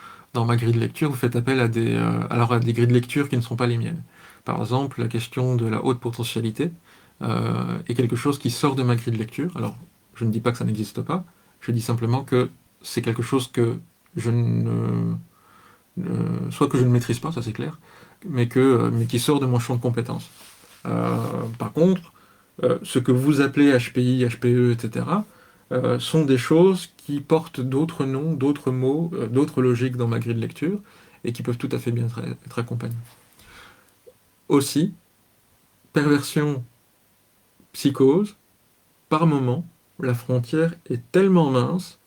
ma grille de lecture, vous faites appel à des grilles de lecture qui ne sont pas les miennes. Par exemple, la question de la haute potentialité est quelque chose qui sort de ma grille de lecture. Alors, je ne dis pas que ça n'existe pas, je dis simplement que c'est quelque chose que je ne... soit que je ne maîtrise pas, ça c'est clair, mais qui sort de mon champ de compétences. Par contre, ce que vous appelez HPI, HPE, etc., sont des choses qui portent d'autres noms, d'autres mots, d'autres logiques dans ma grille de lecture, et qui peuvent tout à fait bien être accompagnées. Aussi, perversion, psychose, par moment, la frontière est tellement mince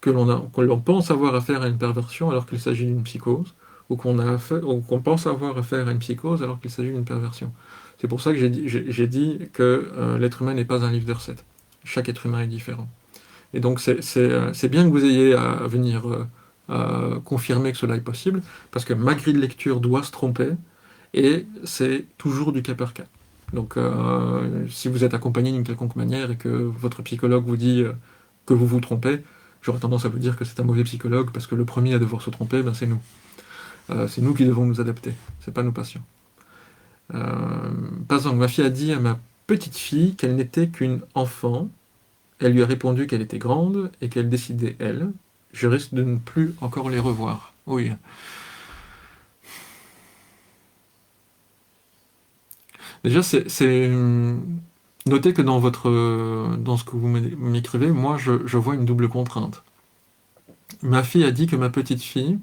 qu'on pense avoir affaire à une perversion alors qu'il s'agit d'une psychose, ou qu'on pense avoir affaire à une psychose alors qu'il s'agit d'une perversion. C'est pour ça que j'ai dit que l'être humain n'est pas un livre de recettes. Chaque être humain est différent. Et donc c'est bien que vous ayez à venir confirmer que cela est possible, parce que ma grille de lecture doit se tromper, et c'est toujours du cas par cas. Donc si vous êtes accompagné d'une quelconque manière et que votre psychologue vous dit que vous vous trompez, j'aurais tendance à vous dire que c'est un mauvais psychologue, parce que le premier à devoir se tromper, ben, c'est nous. C'est nous qui devons nous adapter, c'est pas nos patients. Par exemple, ma fille a dit à ma petite fille qu'elle n'était qu'une enfant. Elle lui a répondu qu'elle était grande et qu'elle décidait elle. Je risque de ne plus encore les revoir. Oui. Déjà, notez que dans ce que vous m'écrivez, moi, je vois une double contrainte. Ma fille a dit que ma petite fille,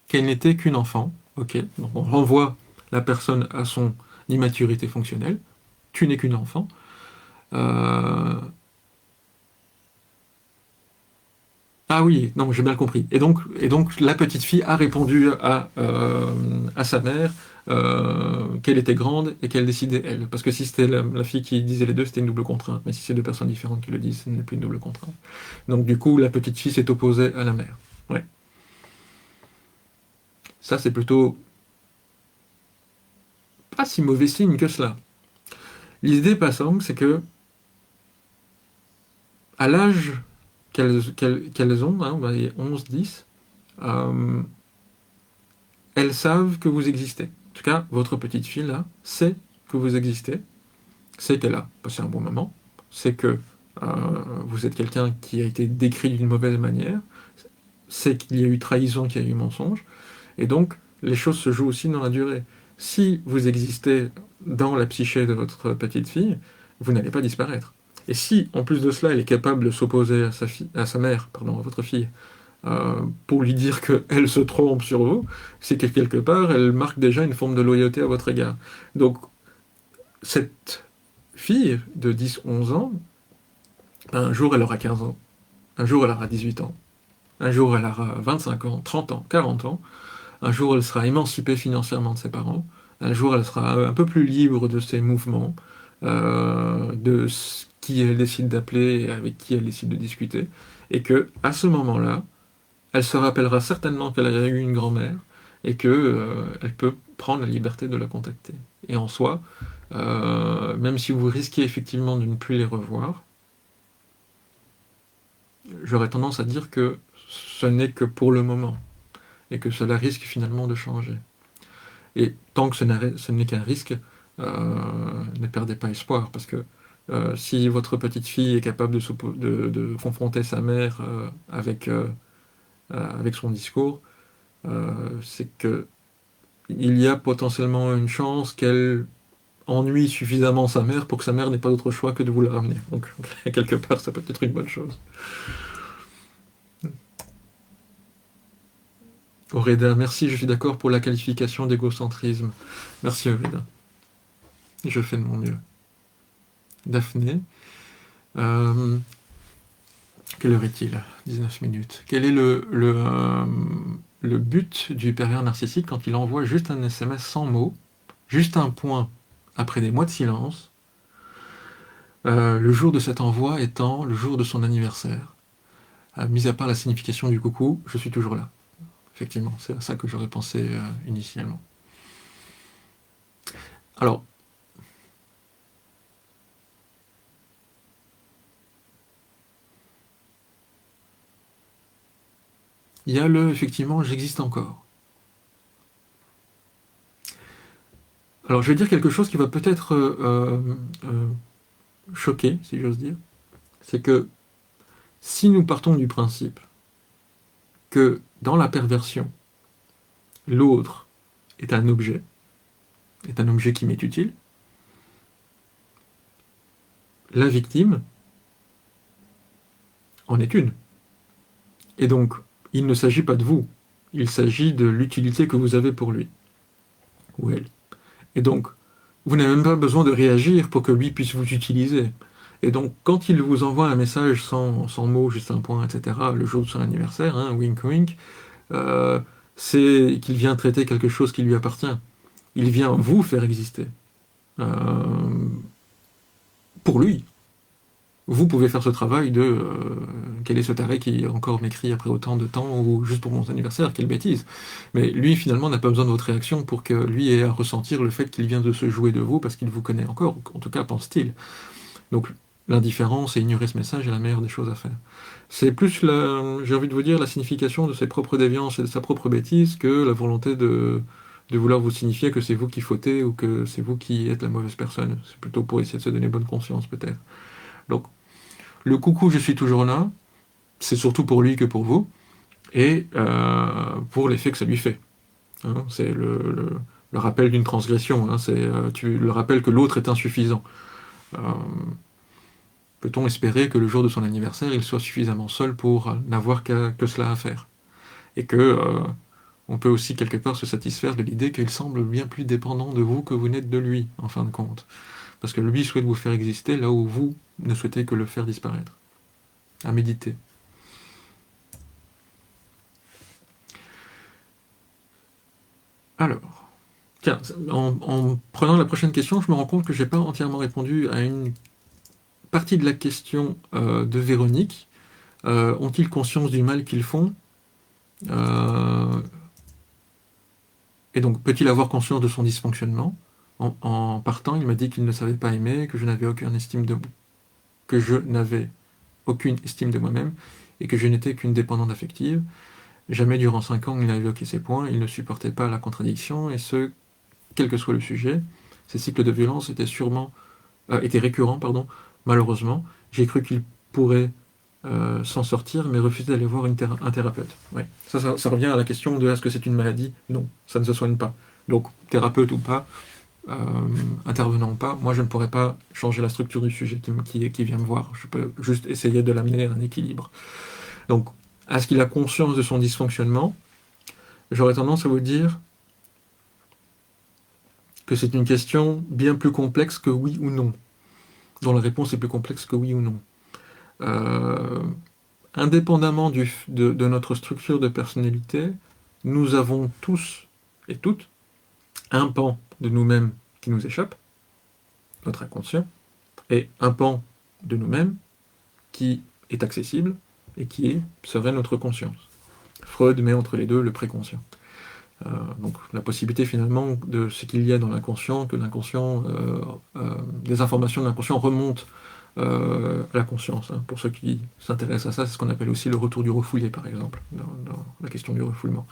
qu'elle n'était qu'une enfant. Ok, donc on renvoie la personne à son immaturité fonctionnelle. Tu n'es qu'une enfant. Euh, Ah oui, non, j'ai bien compris. Et donc, la petite fille a répondu à sa mère qu'elle était grande et qu'elle décidait elle. Parce que si c'était la fille qui disait les deux, c'était une double contrainte. Mais si c'est deux personnes différentes qui le disent, ce n'est plus une double contrainte. Donc du coup, la petite fille s'est opposée à la mère. Ouais. Ça, c'est plutôt pas si mauvais signe que cela. L'idée passante, c'est que à l'âge qu'elles ont, hein, on va dire 11-10, euh, elles savent que vous existez. En tout cas, votre petite fille, là, sait que vous existez. c'est qu'elle a passé un bon moment, c'est que vous êtes quelqu'un qui a été décrit d'une mauvaise manière, c'est qu'il y a eu trahison, qu'il y a eu mensonge, et donc les choses se jouent aussi dans la durée. Si vous existez dans la psyché de votre petite fille, vous n'allez pas disparaître. Et si, en plus de cela, elle est capable de s'opposer à sa mère, pardon, à votre fille, pour lui dire qu'elle se trompe sur vous, c'est que quelque part, elle marque déjà une forme de loyauté à votre égard. Donc, cette fille de 10-11 ans, un jour elle aura 15 ans, un jour elle aura 18 ans, un jour elle aura 25 ans, 30 ans, 40 ans, un jour elle sera émancipée financièrement de ses parents, un jour elle sera un peu plus libre de ses mouvements, de qui elle décide d'appeler et avec qui elle décide de discuter, et que à ce moment-là, elle se rappellera certainement qu'elle a eu une grand-mère et que elle peut prendre la liberté de la contacter. Et en soi, même si vous risquez effectivement de ne plus les revoir, j'aurais tendance à dire que ce n'est que pour le moment et que cela risque finalement de changer. Et tant que ce n'est qu'un risque, ne perdez pas espoir parce que si votre petite fille est capable de confronter sa mère avec son discours, c'est que il y a potentiellement une chance qu'elle ennuie suffisamment sa mère pour que sa mère n'ait pas d'autre choix que de vous la ramener. Donc, quelque part, ça peut être une bonne chose. Oreda, merci, je suis d'accord pour la qualification d'égocentrisme. Merci Oreda. Je fais de mon mieux. Daphné, euh, quelle heure est-il? 19 minutes. Quel est le but du pervers narcissique quand il envoie juste un SMS sans mots, juste un point après des mois de silence, le jour de cet envoi étant le jour de son anniversaire? Mis à part la signification du coucou, je suis toujours là. Effectivement, c'est à ça que j'aurais pensé initialement. Alors, il y a effectivement, j'existe encore. Alors, je vais dire quelque chose qui va peut-être choquer, si j'ose dire. C'est que si nous partons du principe que dans la perversion, l'autre est un objet qui m'est utile, la victime en est une. Et donc, il ne s'agit pas de vous, il s'agit de l'utilité que vous avez pour lui, ou elle. Et donc, vous n'avez même pas besoin de réagir pour que lui puisse vous utiliser. Et donc, quand il vous envoie un message sans mots, juste un point, etc., le jour de son anniversaire, hein, wink wink, euh, c'est qu'il vient traiter quelque chose qui lui appartient. Il vient vous faire exister. Euh, pour lui. Vous pouvez faire ce travail de quel est ce taré qui encore m'écrit après autant de temps ou juste pour mon anniversaire, quelle bêtise. Mais lui, finalement, n'a pas besoin de votre réaction pour que lui ait à ressentir le fait qu'il vient de se jouer de vous parce qu'il vous connaît encore, en tout cas pense-t-il. Donc l'indifférence et ignorer ce message est la meilleure des choses à faire. C'est plus, j'ai envie de vous dire, la signification de ses propres déviances et de sa propre bêtise que la volonté de vouloir vous signifier que c'est vous qui fautez ou que c'est vous qui êtes la mauvaise personne. C'est plutôt pour essayer de se donner bonne conscience, peut-être. Donc, le coucou, je suis toujours là, c'est surtout pour lui que pour vous, et pour l'effet que ça lui fait. Hein, c'est le rappel d'une transgression, hein, c'est le rappel que l'autre est insuffisant. Euh, Peut-on espérer que le jour de son anniversaire, il soit suffisamment seul pour n'avoir que cela à faire? Et que on peut aussi quelque part se satisfaire de l'idée qu'il semble bien plus dépendant de vous que vous n'êtes de lui, en fin de compte. Parce que lui souhaite vous faire exister là où vous ne souhaitez que le faire disparaître. À méditer. Alors, tiens, en prenant la prochaine question, je me rends compte que je n'ai pas entièrement répondu à une partie de la question de Véronique. Ont-ils conscience du mal qu'ils font? Et donc, peut-il avoir conscience de son dysfonctionnement? En partant, il m'a dit qu'il ne savait pas aimer, que je n'avais aucune estime de moi-même et que je n'étais qu'une dépendante affective. Jamais durant 5 ans il n'a évoqué ces points, il ne supportait pas la contradiction, et ce, quel que soit le sujet. Ces cycles de violence étaient sûrement était récurrent, pardon, malheureusement. J'ai cru qu'il pourrait s'en sortir, mais refusé d'aller voir un thérapeute. Ouais. Ça revient à la question de est-ce que c'est une maladie? Non, ça ne se soigne pas. Donc, thérapeute ou pas, euh, intervenant ou pas, moi je ne pourrais pas changer la structure du sujet qui vient me voir. Je peux juste essayer de l'amener à un équilibre. Donc, est-ce qu'il a conscience de son dysfonctionnement? J'aurais tendance à vous dire que c'est une question bien plus complexe que oui ou non, dont la réponse est plus complexe que oui ou non. Euh, Indépendamment de notre structure de personnalité, nous avons tous et toutes un pan de nous-mêmes qui nous échappe, notre inconscient, et un pan de nous-mêmes qui est accessible et serait notre conscience. Freud met entre les deux le préconscient. Donc la possibilité finalement de ce qu'il y a dans l'inconscient, que l'inconscient, des informations de l'inconscient remontent à la conscience. Hein. Pour ceux qui s'intéressent à ça, c'est ce qu'on appelle aussi le retour du refoulé, par exemple, dans la question du refoulement.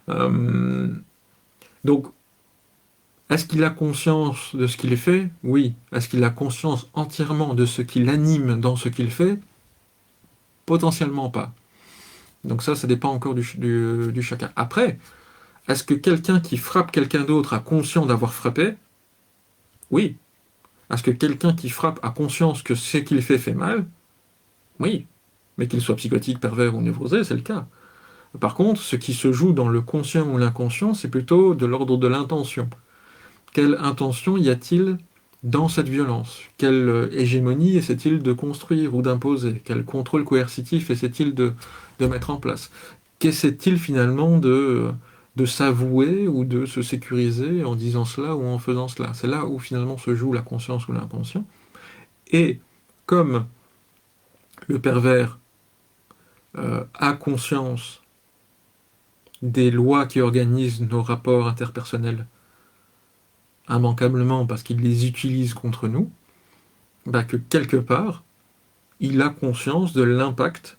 Euh, donc, est-ce qu'il a conscience de ce qu'il fait? Oui. Est-ce qu'il a conscience entièrement de ce qui l'anime dans ce qu'il fait? Potentiellement pas. Donc ça dépend encore du chacun. Après, est-ce que quelqu'un qui frappe quelqu'un d'autre a conscience d'avoir frappé? Oui. Est-ce que quelqu'un qui frappe a conscience que ce qu'il fait mal? Oui. Mais qu'il soit psychotique, pervers ou névrosé, c'est le cas. Par contre, ce qui se joue dans le conscient ou l'inconscient, c'est plutôt de l'ordre de l'intention. Quelle intention y a-t-il dans cette violence? Quelle hégémonie essaie-t-il de construire ou d'imposer? Quel contrôle coercitif essaie-t-il de mettre en place? Qu'essaie-t-il finalement de s'avouer ou de se sécuriser en disant cela ou en faisant cela? C'est là où finalement se joue la conscience ou l'inconscient. Et comme le pervers a conscience des lois qui organisent nos rapports interpersonnels immanquablement parce qu'il les utilise contre nous, bah que quelque part, il a conscience de l'impact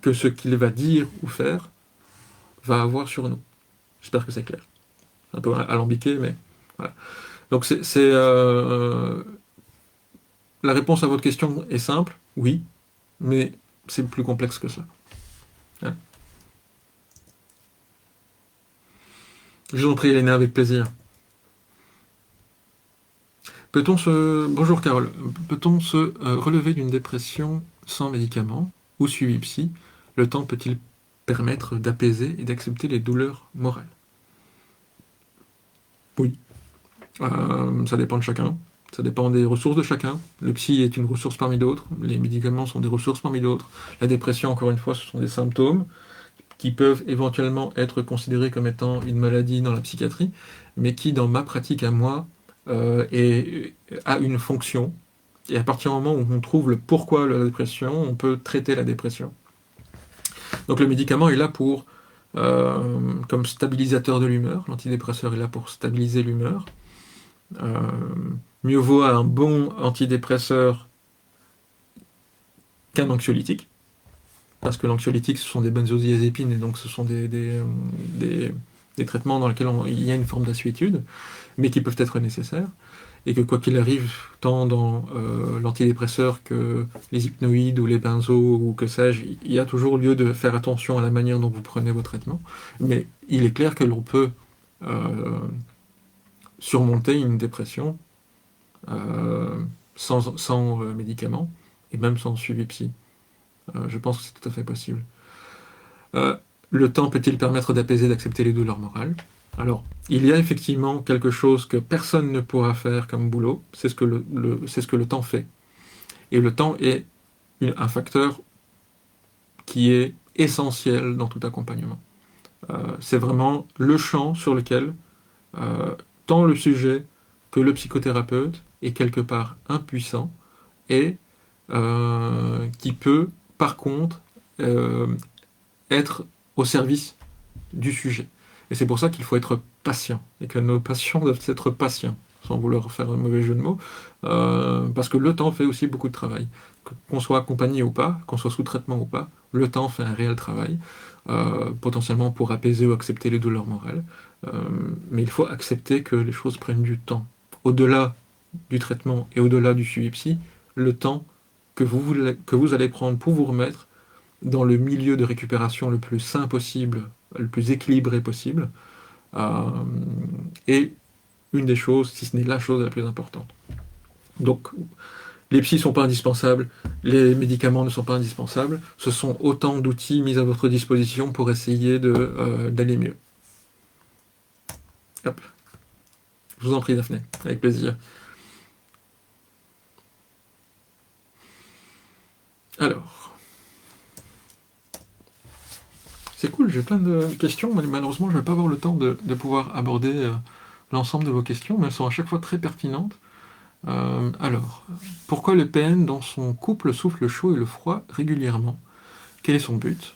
que ce qu'il va dire ou faire va avoir sur nous. J'espère que c'est clair. Un peu alambiqué, mais voilà. Donc la réponse à votre question est simple, oui, mais c'est plus complexe que ça. Hein. Je vous en prie, Elena, avec plaisir. Bonjour Carole, peut-on se relever d'une dépression sans médicaments ou suivi psy? Le temps peut-il permettre d'apaiser et d'accepter les douleurs morales? Oui. Ça dépend de chacun. Ça dépend des ressources de chacun. Le psy est une ressource parmi d'autres. Les médicaments sont des ressources parmi d'autres. La dépression, encore une fois, ce sont des symptômes qui peuvent éventuellement être considérés comme étant une maladie dans la psychiatrie, mais qui, dans ma pratique à moi, a une fonction. Et à partir du moment où on trouve le pourquoi de la dépression, on peut traiter la dépression. Donc le médicament est là comme stabilisateur de l'humeur. L'antidépresseur est là pour stabiliser l'humeur. Mieux vaut un bon antidépresseur qu'un anxiolytique, parce que l'anxiolytique, ce sont des benzodiazépines, et donc ce sont des traitements dans lesquels il y a une forme d'assuétude, mais qui peuvent être nécessaires, et que quoi qu'il arrive, tant dans l'antidépresseur que les hypnoïdes ou les benzos ou que sais-je, il y a toujours lieu de faire attention à la manière dont vous prenez vos traitements, mais il est clair que l'on peut surmonter une dépression sans médicaments, et même sans suivi psy. Je pense que c'est tout à fait possible. Euh, le temps peut-il permettre d'apaiser, d'accepter les douleurs morales? Alors, il y a effectivement quelque chose que personne ne pourra faire comme boulot, c'est ce que c'est ce que le temps fait. Et le temps est un facteur qui est essentiel dans tout accompagnement. C'est vraiment le champ sur lequel euh, tant le sujet que le psychothérapeute est quelque part impuissant et qui peut, par contre, être au service du sujet. Et c'est pour ça qu'il faut être patient, et que nos patients doivent être patients, sans vouloir faire un mauvais jeu de mots, parce que le temps fait aussi beaucoup de travail. Qu'on soit accompagné ou pas, qu'on soit sous traitement ou pas, le temps fait un réel travail, potentiellement pour apaiser ou accepter les douleurs morales. Mais il faut accepter que les choses prennent du temps. Au-delà du traitement et au-delà du suivi psy, le temps que vous allez prendre pour vous remettre dans le milieu de récupération le plus sain possible, le plus équilibré possible, euh, est une des choses, si ce n'est la chose la plus importante. Donc, les psys ne sont pas indispensables, les médicaments ne sont pas indispensables, ce sont autant d'outils mis à votre disposition pour essayer d'aller mieux. Hop. Je vous en prie, Daphné, avec plaisir. Alors, c'est cool, j'ai plein de questions, mais malheureusement, je ne vais pas avoir le temps de pouvoir aborder l'ensemble de vos questions, mais elles sont à chaque fois très pertinentes. Alors, pourquoi le PN dans son couple souffle le chaud et le froid régulièrement? Quel est son but?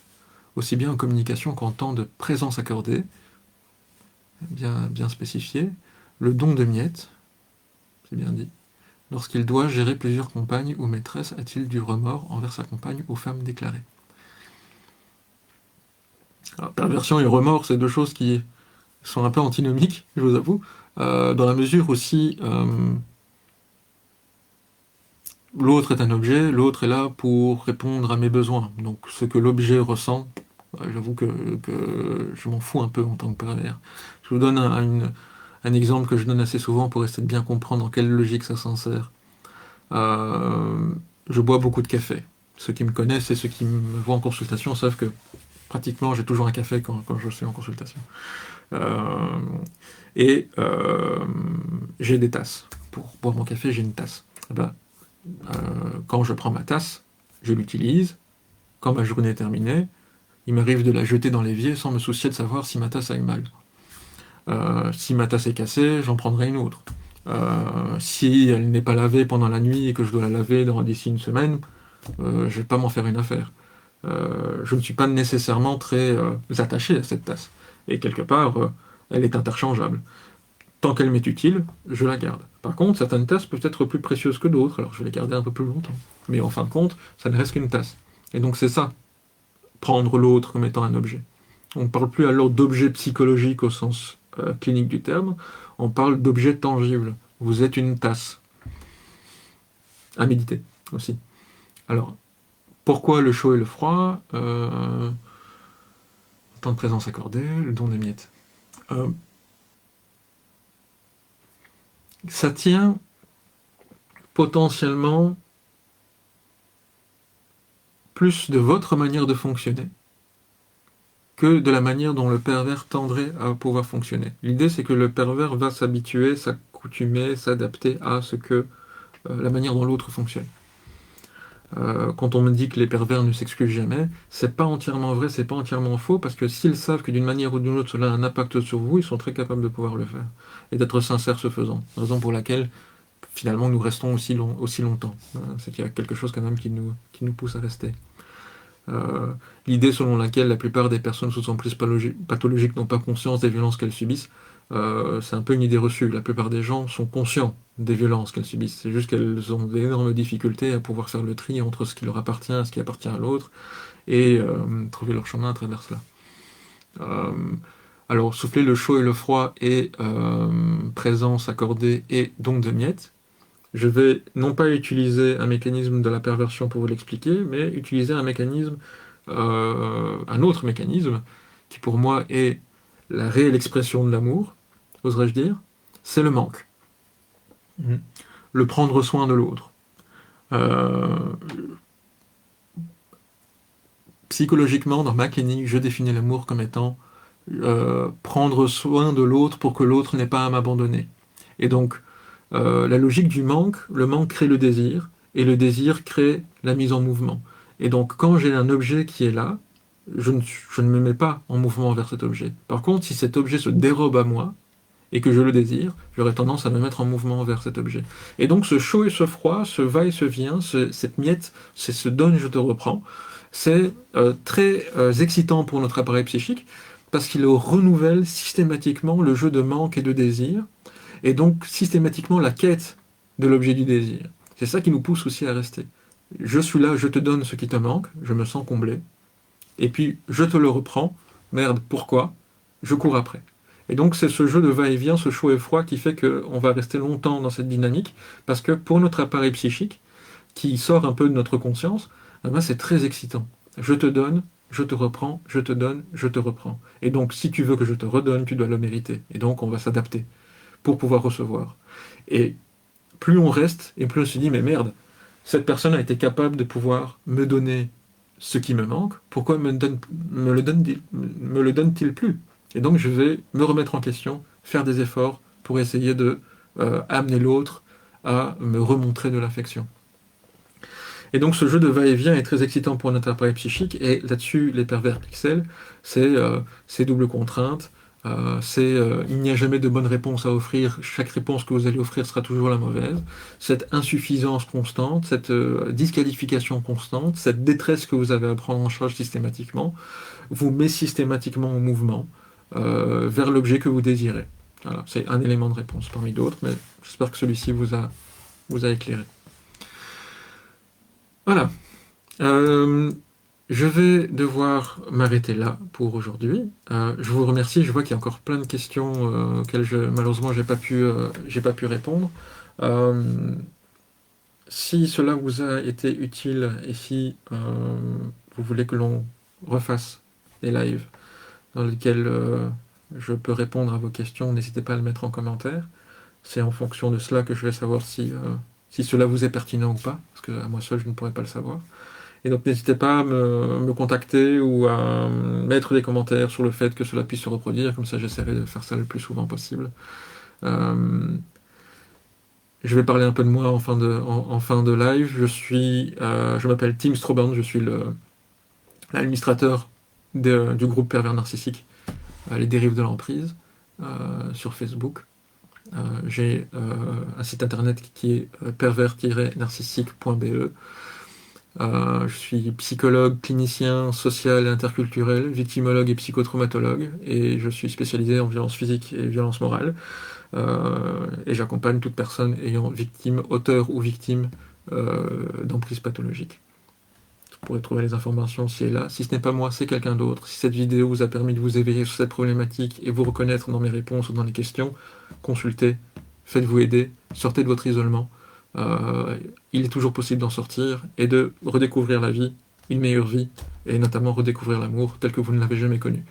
Aussi bien en communication qu'en temps de présence accordée, bien spécifié. Le don de miettes, c'est bien dit. Lorsqu'il doit gérer plusieurs compagnes ou maîtresses, a-t-il du remords envers sa compagne ou femme déclarée? Alors, perversion et remords, c'est deux choses qui sont un peu antinomiques, je vous avoue, dans la mesure où si l'autre est un objet, l'autre est là pour répondre à mes besoins. Donc ce que l'objet ressent, j'avoue que je m'en fous un peu en tant que pervers. Je vous donne un exemple que je donne assez souvent pour essayer de bien comprendre en quelle logique ça s'insère. Je bois beaucoup de café. Ceux qui me connaissent et ceux qui me voient en consultation savent que pratiquement j'ai toujours un café quand je suis en consultation. Euh, j'ai des tasses. Pour boire mon café, j'ai une tasse. Eh ben, quand je prends ma tasse, je l'utilise. Quand ma journée est terminée, il m'arrive de la jeter dans l'évier sans me soucier de savoir si ma tasse aille mal. Si ma tasse est cassée, j'en prendrai une autre. Si elle n'est pas lavée pendant la nuit et que je dois la laver d'ici une semaine, je ne vais pas m'en faire une affaire. Je ne suis pas nécessairement très attaché à cette tasse. Et quelque part, elle est interchangeable. Tant qu'elle m'est utile, je la garde. Par contre, certaines tasses peuvent être plus précieuses que d'autres, alors je vais les garder un peu plus longtemps. Mais en fin de compte, ça ne reste qu'une tasse. Et donc c'est ça, prendre l'autre comme étant un objet. On ne parle plus alors d'objet psychologique au sens clinique du terme, on parle d'objet tangible. Vous êtes une tasse. À méditer aussi. Alors, pourquoi le chaud et le froid temps de présence accordée, le don des miettes. Ça tient potentiellement plus de votre manière de fonctionner que de la manière dont le pervers tendrait à pouvoir fonctionner. L'idée, c'est que le pervers va s'habituer, s'accoutumer, s'adapter à la manière dont l'autre fonctionne. Quand on me dit que les pervers ne s'excusent jamais, c'est pas entièrement vrai, c'est pas entièrement faux, parce que s'ils savent que d'une manière ou d'une autre cela a un impact sur vous, ils sont très capables de pouvoir le faire et d'être sincères ce faisant. Raison pour laquelle finalement nous restons aussi longtemps. C'est qu'il y a quelque chose quand même qui nous pousse à rester. L'idée selon laquelle la plupart des personnes sous emprise pathologique n'ont pas conscience des violences qu'elles subissent, c'est un peu une idée reçue. La plupart des gens sont conscients des violences qu'elles subissent. C'est juste qu'elles ont d'énormes difficultés à pouvoir faire le tri entre ce qui leur appartient et ce qui appartient à l'autre et trouver leur chemin à travers cela. Alors, souffler le chaud et le froid et présence accordée et don de miettes. Je vais non pas utiliser un mécanisme de la perversion pour vous l'expliquer, mais utiliser un autre mécanisme, qui pour moi est la réelle expression de l'amour, oserais-je dire, c'est le manque. Le prendre soin de l'autre. Psychologiquement, dans ma clinique, je définis l'amour comme étant prendre soin de l'autre pour que l'autre n'ait pas à m'abandonner. Et donc, la logique du manque, le manque crée le désir, et le désir crée la mise en mouvement. Et donc, quand j'ai un objet qui est là, je ne me mets pas en mouvement vers cet objet. Par contre, si cet objet se dérobe à moi, et que je le désire, j'aurais tendance à me mettre en mouvement vers cet objet. Et donc, ce chaud et ce froid, ce va et ce vient, cette miette, c'est ce donne, je te reprends, c'est très excitant pour notre appareil psychique, parce qu'il renouvelle systématiquement le jeu de manque et de désir, et donc systématiquement la quête de l'objet du désir. C'est ça qui nous pousse aussi à rester. Je suis là, je te donne ce qui te manque, je me sens comblé, et puis je te le reprends, merde, pourquoi? Je cours après. Et donc c'est ce jeu de va-et-vient, ce chaud et froid qui fait qu'on va rester longtemps dans cette dynamique, parce que pour notre appareil psychique, qui sort un peu de notre conscience, eh ben, c'est très excitant. Je te donne, je te reprends, je te donne, je te reprends. Et donc si tu veux que je te redonne, tu dois le mériter. Et donc on va s'adapter pour pouvoir recevoir. Et plus on reste, et plus on se dit, mais merde, cette personne a été capable de pouvoir me donner ce qui me manque, pourquoi me le donne-t-il plus? Et donc je vais me remettre en question, faire des efforts pour essayer de amener l'autre à me remontrer de l'affection. Et donc ce jeu de va-et-vient est très excitant pour notre appareil psychique, et là-dessus, les pervers pixels, c'est double contrainte, il n'y a jamais de bonne réponse à offrir, chaque réponse que vous allez offrir sera toujours la mauvaise, cette insuffisance constante, cette disqualification constante, cette détresse que vous avez à prendre en charge systématiquement, vous met systématiquement en mouvement vers l'objet que vous désirez. Voilà, c'est un élément de réponse parmi d'autres, mais j'espère que celui-ci vous a éclairé. Voilà. Euh, je vais devoir m'arrêter là pour aujourd'hui. Je vous remercie. Je vois qu'il y a encore plein de questions auxquelles malheureusement j'ai pas pu répondre. Euh, Si cela vous a été utile et si vous voulez que l'on refasse des lives dans lesquels je peux répondre à vos questions, n'hésitez pas à le mettre en commentaire. C'est en fonction de cela que je vais savoir si cela vous est pertinent ou pas, parce que à moi seul je ne pourrais pas le savoir. Et donc n'hésitez pas à me contacter ou à mettre des commentaires sur le fait que cela puisse se reproduire, comme ça j'essaierai de faire ça le plus souvent possible. Euh, je vais parler un peu de moi en fin de live. Je m'appelle Tim Stroburn, je suis l'administrateur du groupe Pervers Narcissique, Les Dérives de l'Emprise, sur Facebook. J'ai un site internet qui est pervers-narcissique.be. Je suis psychologue, clinicien, social et interculturel, victimologue et psychotraumatologue, et je suis spécialisé en violence physique et violence morale. Et j'accompagne toute personne ayant auteur ou victime d'emprise pathologique. Vous pourrez trouver les informations ci et là. Si ce n'est pas moi, c'est quelqu'un d'autre. Si cette vidéo vous a permis de vous éveiller sur cette problématique et vous reconnaître dans mes réponses ou dans les questions, consultez, faites-vous aider, sortez de votre isolement. Il est toujours possible d'en sortir et de redécouvrir la vie, une meilleure vie, et notamment redécouvrir l'amour tel que vous ne l'avez jamais connu.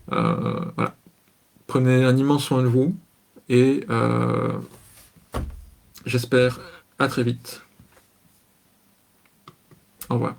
Voilà. Prenez un immense soin de vous et j'espère à très vite. Au revoir.